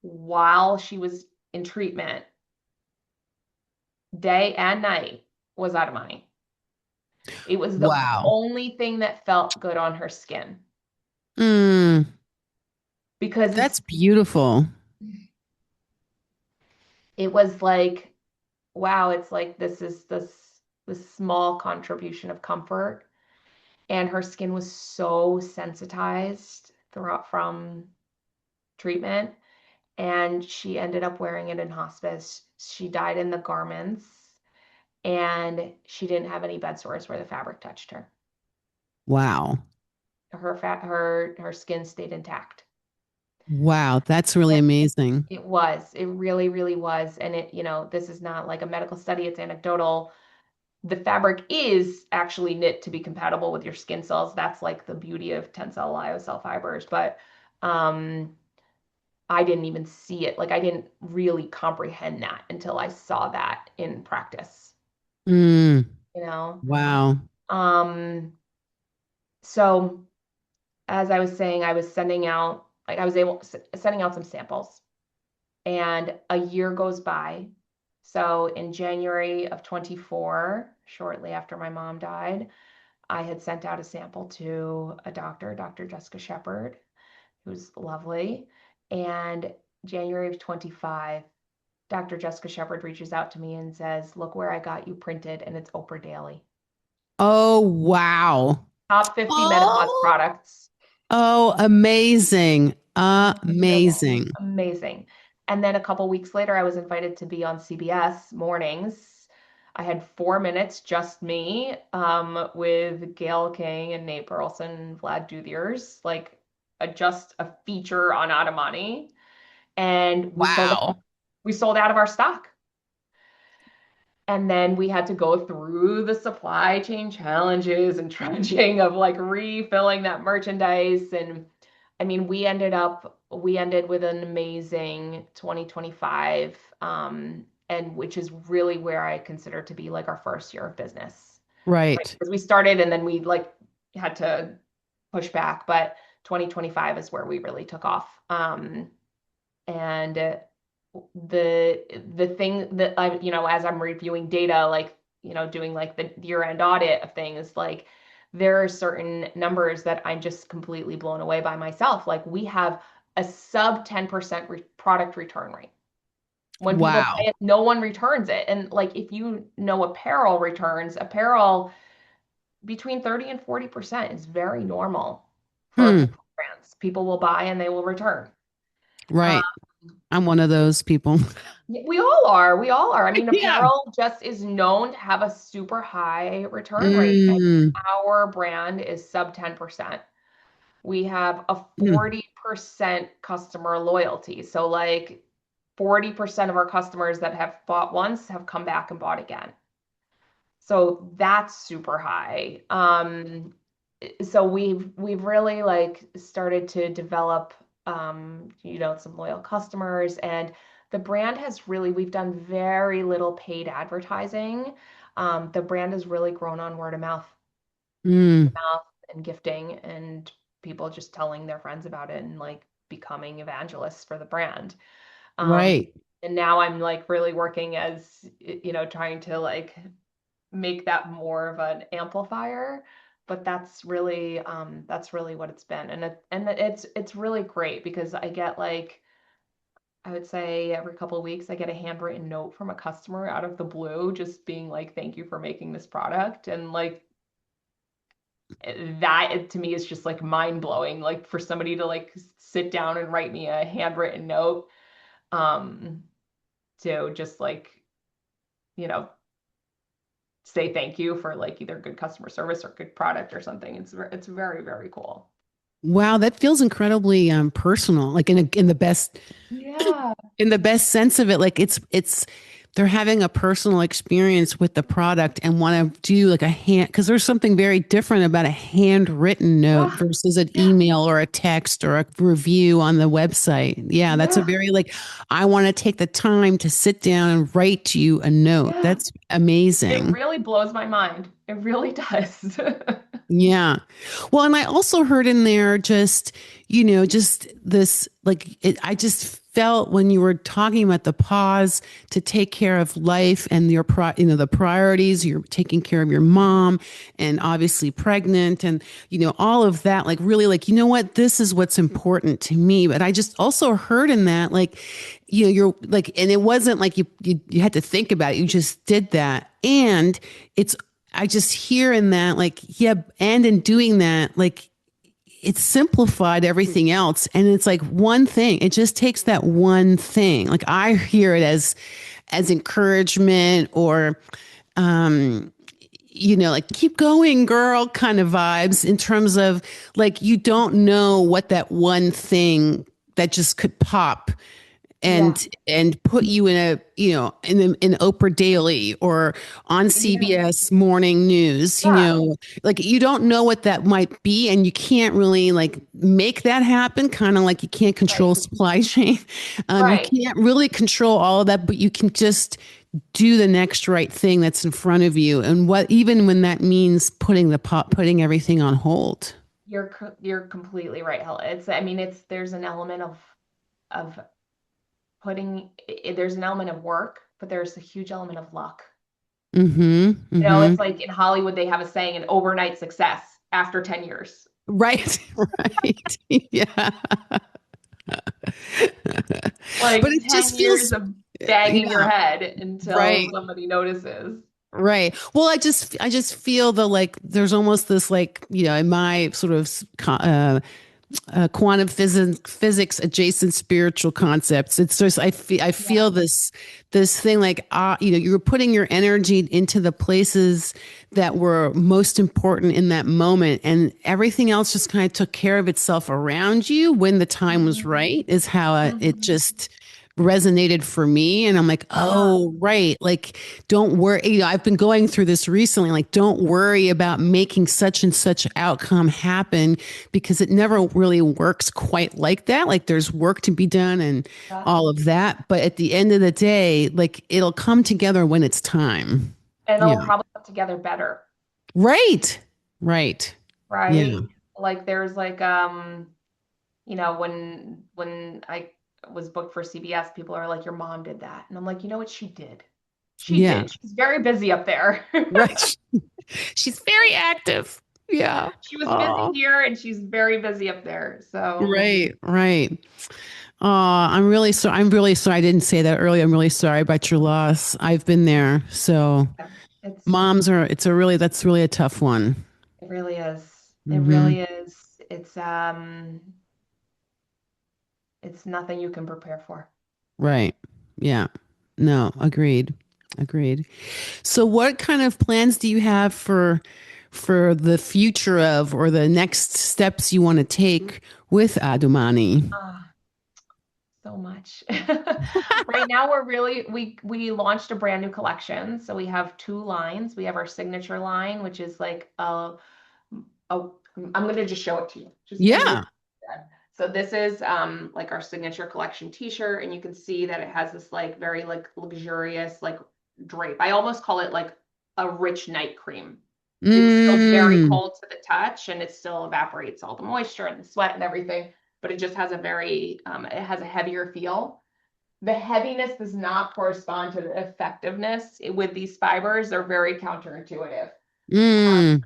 while she was in treatment, day and night, was out of money. It was the Wow. only thing that felt good on her skin Mm, because that's beautiful. it was like, wow, it's like this small contribution of comfort. And her skin was so sensitized throughout from treatment. And she ended up wearing it in hospice. She died in the garments and she didn't have any bed sores where the fabric touched her. Wow. Her skin stayed intact. Wow. That's really amazing. It was. It really, really was. And this is not like a medical study, it's anecdotal. The fabric is actually knit to be compatible with your skin cells. That's like the beauty of tensile lyocell fibers. But um, I didn't even see it. Like I didn't really comprehend that until I saw that in practice, Mm, you know? wow. Um, so as I was saying, I was sending out, like I was able sending out some samples and a year goes by. So in January of 24, shortly after my mom died, I had sent out a sample to a doctor, Dr. Jessica Shepard, who's lovely. And January of 25, Dr. Jessica Shepard reaches out to me and says, look where I got you printed, and it's Oprah Daily. Oh, wow. Top 50 menopause Oh, products. oh, amazing. Incredible. Amazing. Amazing. And then a couple weeks later, I was invited to be on CBS mornings. I had 4 minutes, just me, with Gail King and Nate Burleson and Vlad Duviers, like just a feature on Atamani. And we sold Wow. we sold out of our stock. And then we had to go through the supply chain challenges and trudging of like refilling that merchandise. And I mean, we ended with an amazing 2025, and which is really where I consider to be like our first year of business, right? Right. Because we started and then we like had to push back, but 2025 is where we really took off. And the thing that I, as I'm reviewing data, like, doing like the year-end audit of things, like there are certain numbers that I'm just completely blown away by myself. Like we have a sub 10% product return rate. When people buy Wow. it, no one returns it. And like if you know apparel returns, apparel between 30 and 40% is very normal for Hmm. brands. People will buy and they will return. Um, Right. I'm one of those people. We all are. We all are. I mean, Yeah. apparel just is known to have a super high return rate. I mean, Mm. our brand is sub 10%. We have a Mm. 40% customer loyalty. So, like, 40% of our customers that have bought once have come back and bought again. So that's super high. So we've really like started to develop some loyal customers, and the brand has really, we've done very little paid advertising. The brand has really grown on Mm. mouth and gifting, and people just telling their friends about it and like becoming evangelists for the brand. Um, Right. and now I'm like really working as, trying to like make that more of an amplifier, but that's really what it's been. And it's really great because I get like, I would say every couple of weeks I get a handwritten note from a customer out of the blue just being like, thank you for making this product. And like that to me is just like mind blowing, like for somebody to like sit down and write me a handwritten note, um to just like, you know say thank you for like either good customer service or good product or something. It's very, very cool. Wow, that feels incredibly personal, like in the best Yeah. in the best sense of it. Like it's they're having a personal experience with the product and want to do like a hand, because there's something very different about a handwritten note Yeah. versus an Yeah. email or a text or a review on the website. Yeah, that's a Yeah. very like, I want to take the time to sit down and write you a note. Yeah. That's It amazing. really blows my mind. It really does. Yeah. Well, and I also heard in there just, just this like I just felt when you were talking about the pause to take care of life and the priorities, you're taking care of your mom and obviously pregnant and all of that, like really like, what, this is what's important to me. But I just also heard in that like, you're like, and it wasn't like you had to think about it. You just did that. And it's I just hear in that, like, yeah, and in doing that, like, it's simplified everything else. And it's like one thing. It just takes that one thing. Like I hear it as encouragement or like keep going, girl kind of vibes in terms of like you don't know what that one thing that just could pop Yeah. and put you in a in Oprah Daily or on Yeah. CBS Morning News, Yeah. like you don't know what that might be, and you can't really like make that happen. Kind of like you can't control Right. supply chain, you Right. can't really control all of that, but you can just do the next right thing that's in front of you, and what even when that means putting everything on hold. You're completely right, Helen. I mean, there's an element of there's an element of work, but there's a huge element of luck. Mm-hmm. Mm-hmm. It's like in Hollywood, they have a saying, an overnight success after 10 years. Right. Right. Yeah. But Like it 10 just years feels, of banging your yeah, head until right. somebody notices. Right. Well, I just feel the like there's almost this like, in my sort of quantum physics adjacent spiritual concepts. It's just I feel Yeah. this thing like you were putting your energy into the places that were most important in that moment, and everything else just kind of took care of itself around you when the time was Mhm. right. Is how it Mhm. just resonated for me. And I'm like, Yeah. oh, right. Like, don't worry. I've been going through this recently. Like, don't worry about making such and such outcome happen because it never really works quite like that. Like, there's work to be done and Yeah. all of that. But at the end of the day, like, it'll come together when it's time. And Yeah. it'll probably come together better, Right. Right. Yeah. right? Like there's like when I was booked for CBS, people are like, your mom did that. And I'm like, you know what? She did. She Yeah. did. She's very busy up there. Right. She's very active. Yeah. She was busy Oh, here and she's very busy up there. So right. Right. Oh, I'm really sorry. I didn't say that earlier. I'm really sorry about your loss. I've been there. So yeah, it's a really, that's really a tough one. it really is. It Hmm. really is. It's nothing you can prepare for. Right. Yeah. No, agreed. Agreed. So what kind of plans do you have for the future of or the next steps you want to take with Adumani? Ah, so much. Right now we launched a brand new collection. So we have two lines. We have our signature line, which is like a I'm gonna just show it to you. Just give me Yeah. so this is like our signature collection t-shirt, and you can see that it has this like very like luxurious like drape. I almost call it like a rich night cream. It's still very Mm. cold to the touch and it still evaporates all the moisture and the sweat and everything, but it just has a very it has a heavier feel. The heaviness does not correspond to the effectiveness with these fibers. They're very counterintuitive. Mm.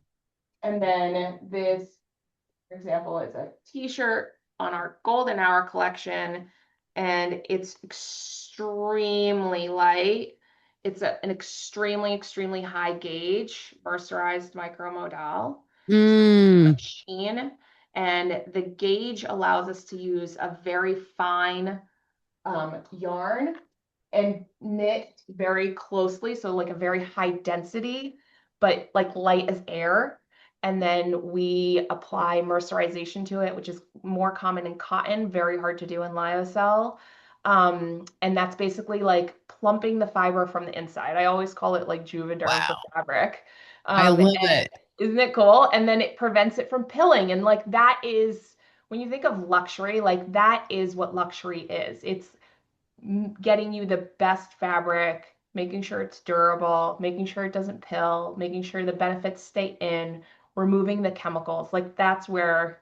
And then this, for example, is a t-shirt on our golden hour collection, and it's extremely light. It's an extremely, extremely high gauge mercerized micromodal. So Mm. sheen, and the gauge allows us to use a very fine yarn and knit very closely. So like a very high density, but like light as air. And then we apply mercerization to it, which is more common in cotton, very hard to do in lyocell. And that's basically like plumping the fiber from the inside. I always call it like Juvederm for Wow. fabric. I love And it. isn't it cool? And then it prevents it from pilling. And like that is, when you think of luxury, like that is what luxury is. It's getting you the best fabric, making sure it's durable, making sure it doesn't pill, making sure the benefits stay in, removing the chemicals. Like that's where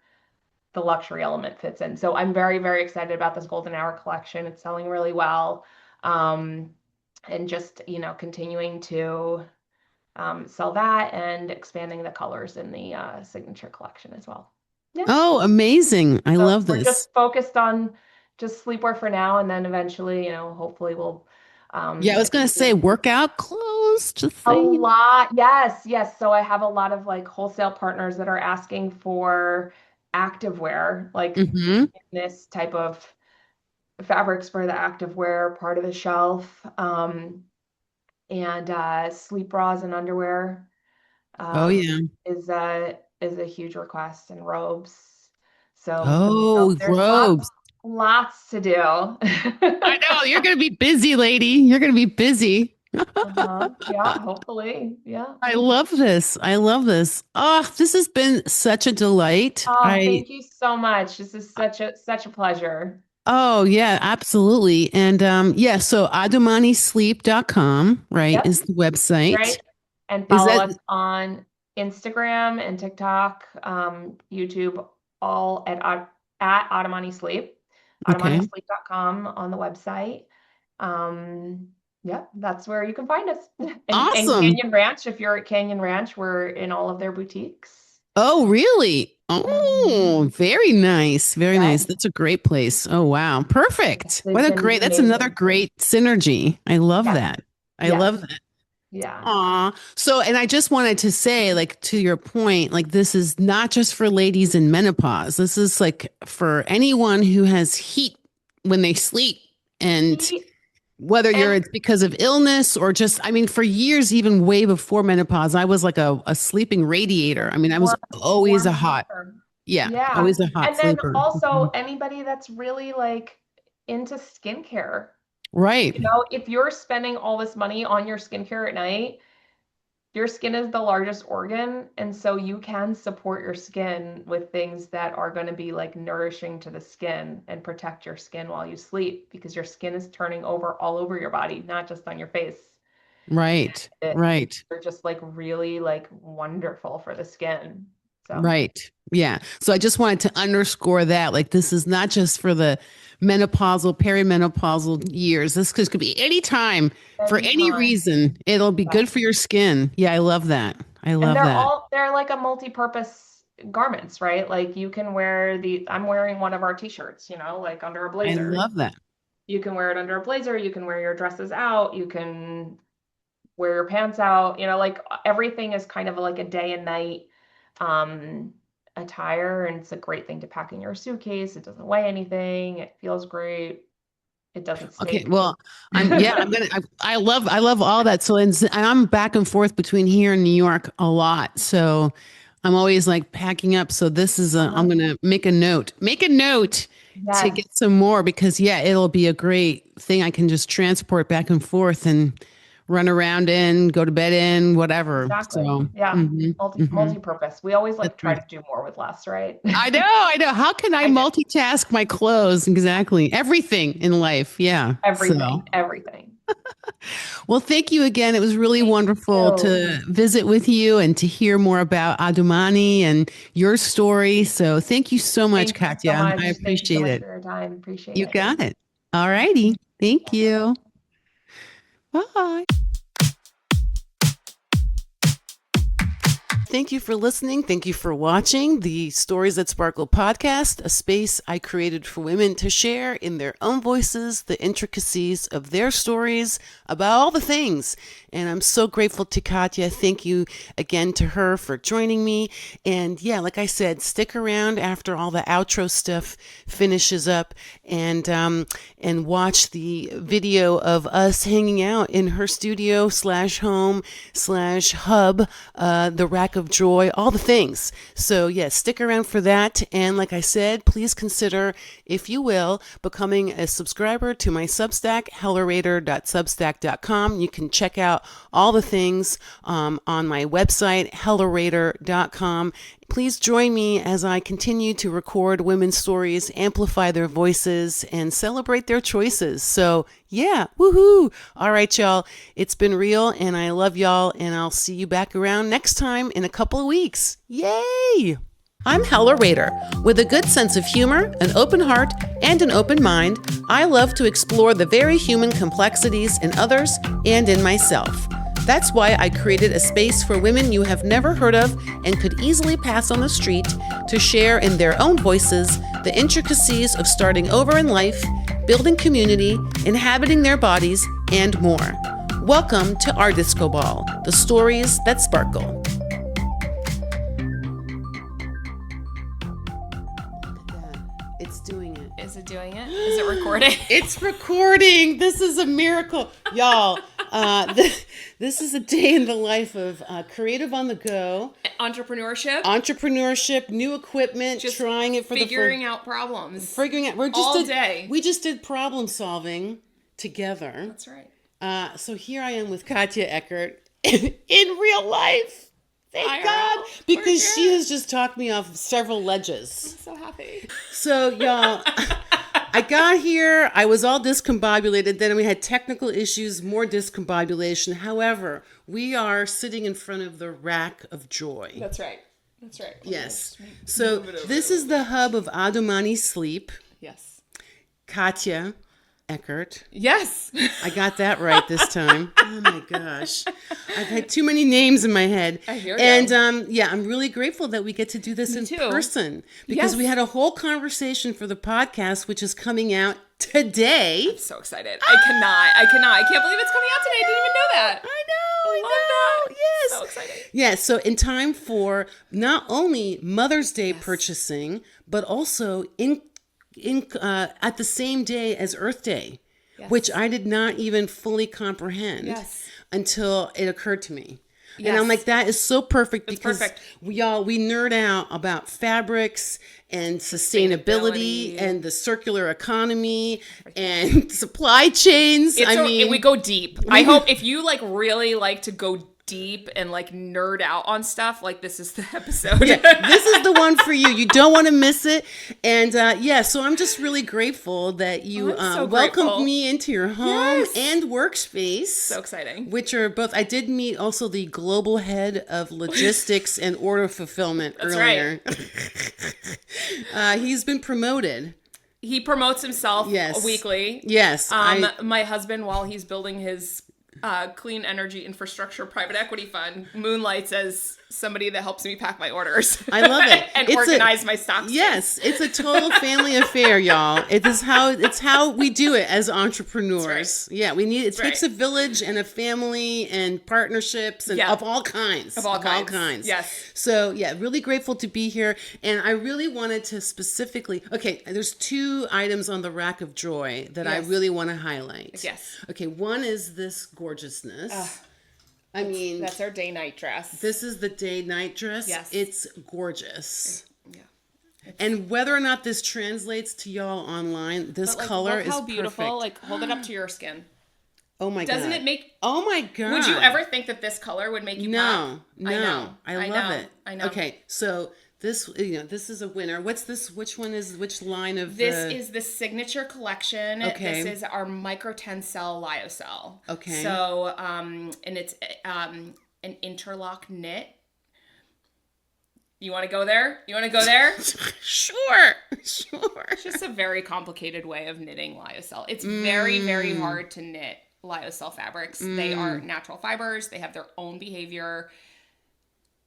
the luxury element fits in. So I'm very, very excited about this golden hour collection. It's selling really well. Um, and just, continuing to sell that and expanding the colors in the signature collection as well. Yeah. Oh, amazing. I So love we're just this. focused on just sleepwear for now, and then eventually, hopefully we'll Yeah, I was going to say expand workout clothes, just a saying. lot. Yes, yes. So I have a lot of like wholesale partners that are asking for activewear, like Hmm. this type of fabrics for the activewear part of the shelf, and sleep bras and underwear Oh, um, yeah. is a huge request, and robes. So Oh, there's lots robes. lots to do. I know you're going to be busy, lady. You're going to be busy. Uh-huh. Yeah, hopefully. Yeah. I love this. I love this. Oh, this has been such a delight. Oh, thank you so much. This is such a pleasure. Oh, yeah, absolutely. And yeah, so adumanisleep.com, right, Yep, is the website. right. And Is follow that us on Instagram and TikTok, YouTube, all at Automani Sleep, okay? automanisleep.com on the website. Yeah, that's where you can find us. And Awesome. Canyon Ranch, if you're at Canyon Ranch, we're in all of their boutiques. Oh, really? Mhm. Oh, very nice. Very Yeah, nice. That's a great place. Oh, wow. Perfect. they've been That's another amazing. great synergy. I love Yes, that. I yes, love that. yeah. Aw. So, and I just wanted to say, like, to your point, like, this is not just for ladies in menopause. This is like for anyone who has heat when they sleep. And whether And it's because of illness or just, I mean, for years, even way before menopause, I was like a sleeping radiator. I mean, I was warm, always a warm hot, sleeper. yeah, Yeah. always a hot And then sleeper. also Mhm. anybody that's really like into skincare. Right. You know, if you're spending all this money on your skincare at night, your skin is the largest organ, and so you can support your skin with things that are going to be like nourishing to the skin and protect your skin while you sleep because your skin is turning over all over your body, not just on your face. Right. Right. They're just like really like wonderful for the skin. So, Right. Yeah. So I just wanted to underscore that. Like, this is not just for the menopausal, perimenopausal years. This could be any time for any anytime. reason. It'll be Yeah. good for your skin. Yeah. I love that. I And love that. they're like a multi-purpose garments, right? Like you can wear I'm wearing one of our t-shirts, you know, like under a I blazer. love that. You can wear it under a blazer, you can wear your dresses out, you can wear your pants out, you know, like everything is kind of like a day and night um attire, and it's a great thing to pack in your suitcase. It doesn't weigh anything, it feels great, it doesn't Okay, stink. well, I love all that. So, and I'm back and forth between here and New York a lot. So, I'm always like packing up. So, I'm going to make a note to Yes, get some more because, yeah, it'll be a great thing. I can just transport back and forth and run around in, go to bed in, whatever. exactly. So, Yeah. Multi-purpose. We always like that's try right. to do more with less, right? I know. How can I I do. multitask my clothes? Exactly. Everything in life. Yeah. So. Everything. Well, thank you again. It was really Thank wonderful you. to visit with you and to hear more about Domani and your story. So thank you so much, Thank you so Katya. much. I Thank you so appreciate much it. for your time. Appreciate You it. got it. All righty. Thank you. Bye. Thank you for listening. Thank you for watching the Stories That Sparkle podcast, a space I created for women to share in their own voices the intricacies of their stories about all the things. And I'm so grateful to Katya. Thank you again to her for joining me. And yeah, like I said, stick around after all the outro stuff finishes up and watch the video of us hanging out in her studio / home / hub, the Rack of Joy, all the things. So yes, stick around for that. And like I said, please consider, if you will, becoming a subscriber to my Substack, hellerator.substack.com. You can check out all the things on my website, hellerator.com. Please join me as I continue to record women's stories, amplify their voices, and celebrate their choices. So, yeah, woohoo! All right, y'all. It's been real, and I love y'all, and I'll see you back around next time in a couple of weeks. Yay! I'm Hella Rader. With a good sense of humor, an open heart, and an open mind, I love to explore the very human complexities in others and in myself. That's why I created a space for women you have never heard of and could easily pass on the street to share in their own voices the intricacies of starting over in life, building community, inhabiting their bodies, and more. Welcome to our Disco Ball, the stories that sparkle. It's doing it. Is it doing it? Is it recording? It's recording. This is a miracle. Y'all, this is a day in the life of creative on the go. Entrepreneurship. New equipment, Just trying it for figuring out problems. figuring out. Day. We just did problem solving together. That's right. So here I am with Katya Eckert in real life. Thank God, because she has just talked me off several ledges. I'm so happy. So, y'all, I got here. I was all discombobulated. Then we had technical issues, more discombobulation. However, we are sitting in front of the Rack of Joy. That's right. That's right. Yes. So this is the hub of Domani Sleep. Yes. Katya Eckert. Yes. I got that right this time. Oh my gosh. I've had too many names in my head. I hear you. And yeah, I'm really grateful that we get to do this in too. person because Yes. we had a whole conversation for the podcast, which is coming out today. I'm so excited. I cannot. I can't believe it's coming out today. I didn't even know that. I know. Love that. Yes. So exciting. Yeah, so in time for not only Mother's Day purchasing, but also at the same day as Earth Day, Yes. which I did not even fully comprehend Yes. until it occurred to me. And I'm like, that is so perfect because perfect. we nerd out about fabrics and sustainability and the circular economy and supply chains. We go deep. I hope if you like really like to go deep and like nerd out on stuff, like this is the episode. This is the one for you. You don't want to miss it. And so I'm just really grateful that you so welcomed grateful. me into your home and workspace. So exciting. Which are both, I did meet also the global head of logistics and order fulfillment earlier. He's been promoted. He promotes himself weekly. Yes. My husband, while he's building his clean energy infrastructure private equity fund, moonlights as somebody that helps me pack my orders. I love it. And organize my stocks. Yes, it's a total family affair, y'all. It's how we do it as entrepreneurs. Right. Yeah, it takes a village and a family and partnerships and of all kinds. Of all kinds. Yes. So really grateful to be here. And I really wanted to specifically, there's 2 items on the rack of joy that I really want to highlight. Yes. Okay, one is this gorgeousness. I mean, that's our day-night dress. This is the day-night dress. Yes. It's gorgeous. Yeah. And whether or not this translates to y'all online, this color is how beautiful. perfect. Like, hold it up to your skin. Oh my god. Doesn't it make... Oh my god. Would you ever think that this color would make you pop? No. I love it. I know. Okay, so this is a winner. What's this? Which line of this is the signature collection. Okay. This is our micro 10 cell lyocell. Okay. So and it's an interlock knit. You want to go there? Sure. It's just a very complicated way of knitting lyocell. It's very, very hard to knit lyocell fabrics. They are natural fibers. They have their own behavior.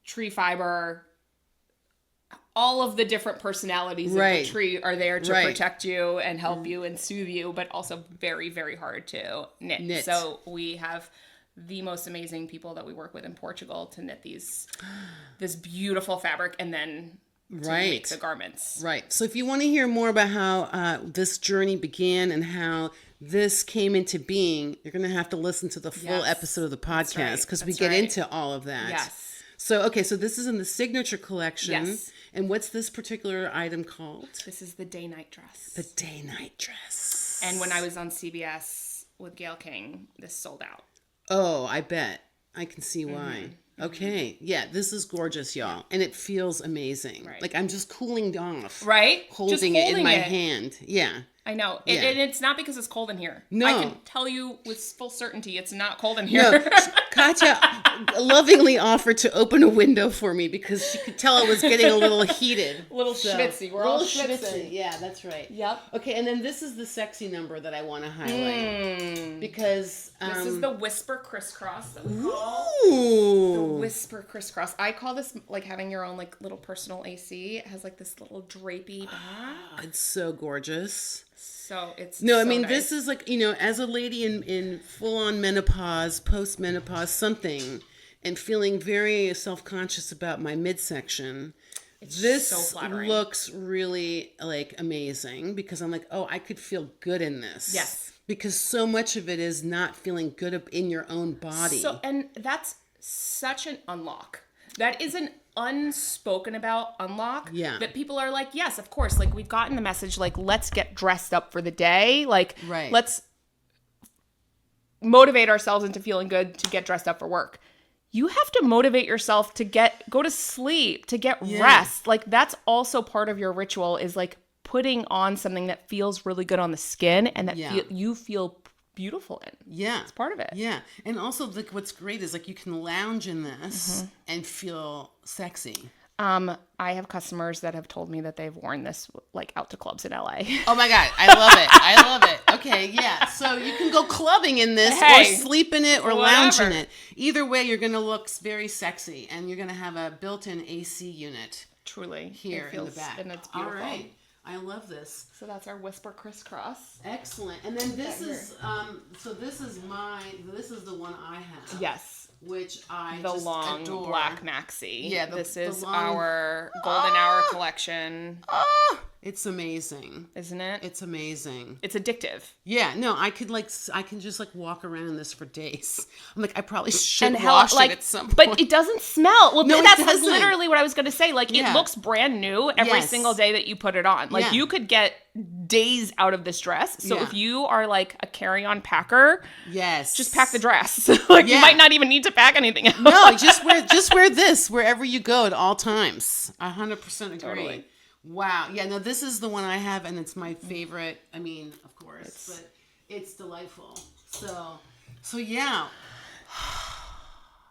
Tree fiber. All of the different personalities of the tree are there to protect you and help you and soothe you, but also very, very hard to knit. So we have the most amazing people that we work with in Portugal to knit this beautiful fabric and then to make the garments. Right. So if you want to hear more about how this journey began and how this came into being, you're going to have to listen to the full episode of the podcast because we get into all of that. Yes. So this is in the signature collection. Yes. And what's this particular item called? This is the day-night dress. The day-night dress. And when I was on CBS with Gail King, this sold out. Oh, I bet. I can see why. Okay. Yeah, this is gorgeous, y'all. And it feels amazing. Right. Like I'm just cooling off. Right? Holding it in my hand. Yeah. I know. And it's not because it's cold in here. No. I can tell you with full certainty it's not cold in here. No. Katya lovingly offered to open a window for me because she could tell it was getting a little heated. Schwitzy. We're all schwitzing. Yeah, that's right. Yep. Okay, and then this is the sexy number that I want to highlight because this is the whisper crisscross that we call. Ooh. The whisper crisscross. I call this like having your own like little personal AC. It has like this little drapey back. It's so gorgeous. So it's nice. This This is like, as a lady in full-on menopause, post-menopause, something, and feeling very self-conscious about my midsection. This so flattering. Looks really like amazing because I'm like, oh, I could feel good in this. Yes. Because so much of it is not feeling good in your own body. So, and that's such an unlock. That is an unspoken about unlock. Yeah. That people are like, yes, of course. Like we've gotten the message, like, let's get dressed up for the day. Like, let's motivate ourselves into feeling good to get dressed up for work. You have to motivate yourself to go to sleep, to get rest. Like that's also part of your ritual is like putting on something that feels really good on the skin and that you feel beautiful in. Yeah. It's part of it. Yeah. And also like what's great is like you can lounge in this and feel sexy. I have customers that have told me that they've worn this like out to clubs in LA. Oh my God. I love it. I love it. Okay. Yeah. So you can go clubbing in this or sleep in it or lounge in it. Either way, you're going to look very sexy and you're going to have a built-in AC unit. Truly. Here in the back. And it's beautiful. All right. I love this. So that's our whisper crisscross. Excellent. And then this is, this is the one I have. Yes. Which I the just long adore. black maxi. Yeah, this is long... our golden hour collection. It's amazing. isn't it? It's amazing. It's addictive. Yeah, no, I can just like walk around in this for days. I'm like, I probably should And wash it at some point. but it doesn't smell. Well, No, it that's doesn't. literally what I was going to say. Like, Yeah. it looks brand new every Yes. single day that you put it on. Like, Yeah. you could get days out of this dress. So Yeah. if you are like a carry-on packer, Yes. just pack the dress. Like, Yeah. you might not even need to pack anything else. No, just wear this wherever you go at all times. 100% agree. Totally. Wow. Yeah, no, this is the one I have, and it's my favorite. I mean, of course, but it's delightful. So yeah.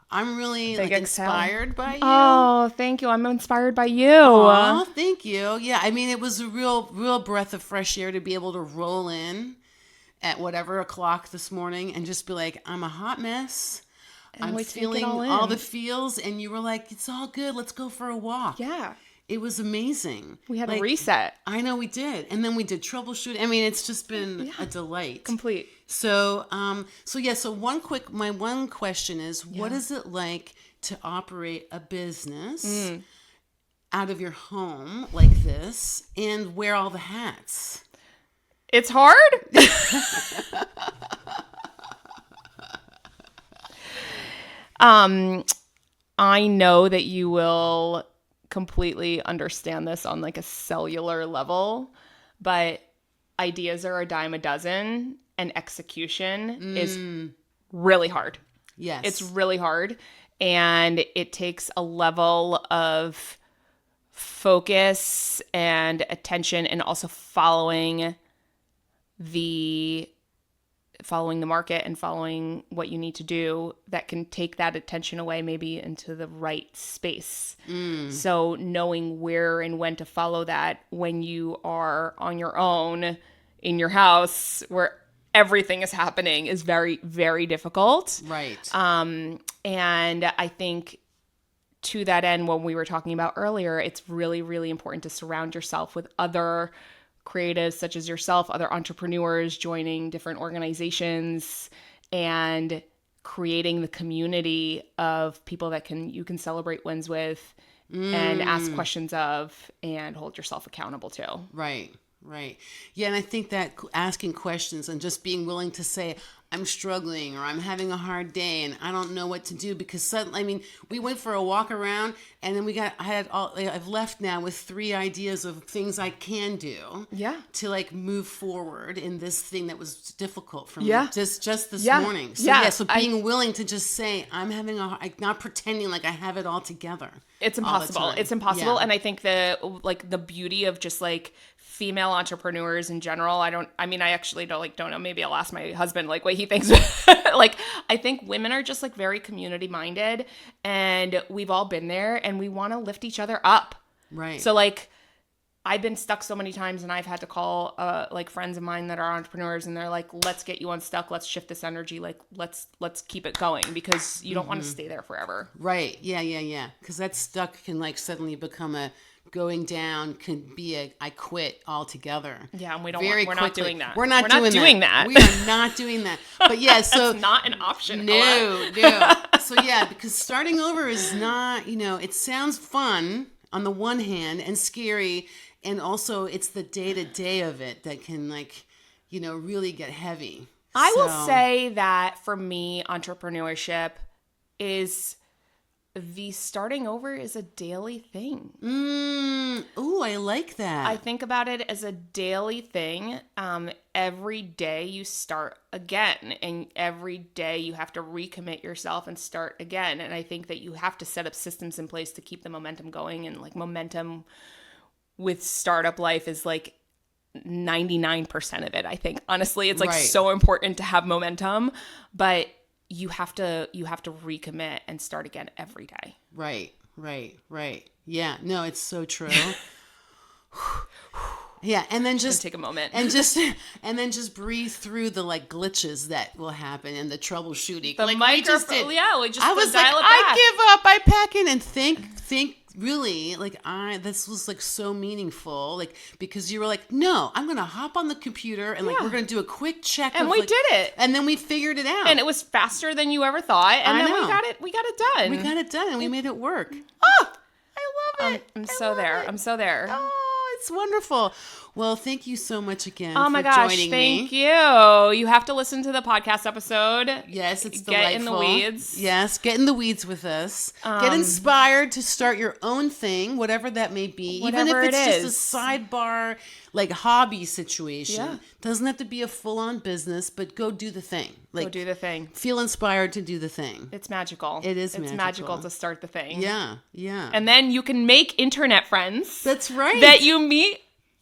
I'm really Big like exhale. inspired by you. Oh, thank you. I'm inspired by you. Aw, thank you. Yeah, I mean, it was a real breath of fresh air to be able to roll in at whatever o'clock this morning and just be like, I'm a hot mess. I'm we take it feeling all in. all the feels, and you were like, it's all good. Let's go for a walk. Yeah. It was amazing. We had Like, a reset. I know we did. And then we did troubleshooting. I mean, it's just been a delight. Complete. So my one question is, what is it like to operate a business out of your home like this and wear all the hats? It's hard. I know that you will completely understand this on like a cellular level, but ideas are a dime a dozen and execution is really hard. Yes. It's really hard, and it takes a level of focus and attention, and also following the market and following what you need to do that can take that attention away maybe into the right space. So knowing where and when to follow that when you are on your own in your house where everything is happening is very, very difficult. Right. And I think to that end, when we were talking about earlier, it's really, really important to surround yourself with other creatives such as yourself, other entrepreneurs, joining different organizations and creating the community of people that you can celebrate wins with and ask questions of and hold yourself accountable to. Right. Yeah, and I think that asking questions and just being willing to say, I'm struggling or I'm having a hard day and I don't know what to do, because suddenly, I mean, we went for a walk around and then I've left now with 3 ideas of things I can do to like move forward in this thing that was difficult for me just this morning. So so being willing to just say, I'm having not pretending like I have it all together. It's impossible. It's impossible. Yeah. And I think the beauty of just like female entrepreneurs in general, I actually don't know. Maybe I'll ask my husband like what he thinks. Like, I think women are just like very community minded, and we've all been there, and we want to lift each other up. Right. So like, I've been stuck so many times, and I've had to call like friends of mine that are entrepreneurs, and they're like, let's get you unstuck. Let's shift this energy. Like, let's keep it going, because you don't want to stay there forever. Right. Yeah. Because that stuck can like suddenly become a going down, can be I quit altogether. Yeah, and we're not doing that. We're not doing that. We are not doing that. But yeah, so it's not an option. No. So yeah, because starting over is not, it sounds fun on the one hand and scary, and also it's the day-to-day of it that can like, really get heavy. I will say that for me, entrepreneurship is the starting over is a daily thing. Ooh, I like that. I think about it as a daily thing. Every day you start again, and every day you have to recommit yourself and start again. And I think that you have to set up systems in place to keep the momentum going. And like, momentum with startup life is like 99% of it. I think honestly, it's like so important to have momentum, but you have to recommit and start again every day. Right. Yeah, no, it's so true. Yeah, and then just take a moment and then just breathe through the like glitches that will happen and the troubleshooting. The like microphone, we just I was like, I give up. I pack in and think. Really, like this was like so meaningful, like because you were like, no, I'm gonna hop on the computer and like we're gonna do a quick check, and we did it, and then we figured it out, and it was faster than you ever thought, and then we got it done. We got it done, and we made it work. Oh, I love it. I'm so there. Oh, It's wonderful. Well, thank you so much again Oh my for gosh, joining thank me. you. You have to listen to the podcast episode. Yes, it's Get in the delightful. weeds. Yes, get in the weeds with us. Get inspired to start your own thing, whatever that may be. Even if Whatever it's it just a is. sidebar, like hobby situation. Yeah. Doesn't have to be a full-on business, but go do the thing. Like, Go do the thing. feel inspired to do the thing. It's magical. It is It's magical to start the thing. Yeah, yeah. And then you can make internet friends. That's right. That you meet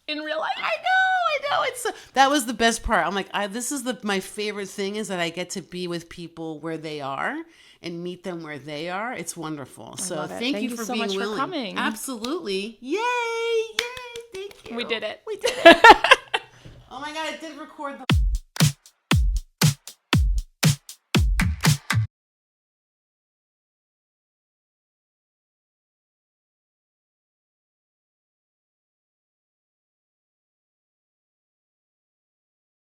in real life. I know. It's that was the best part. I'm like, this is my favorite thing is that I get to be with people where they are and meet them where they are. It's wonderful. So love it. thank you for so being much willing. for coming. Absolutely. Yay! Thank you. We did it. We did it. Oh my God! It did record the.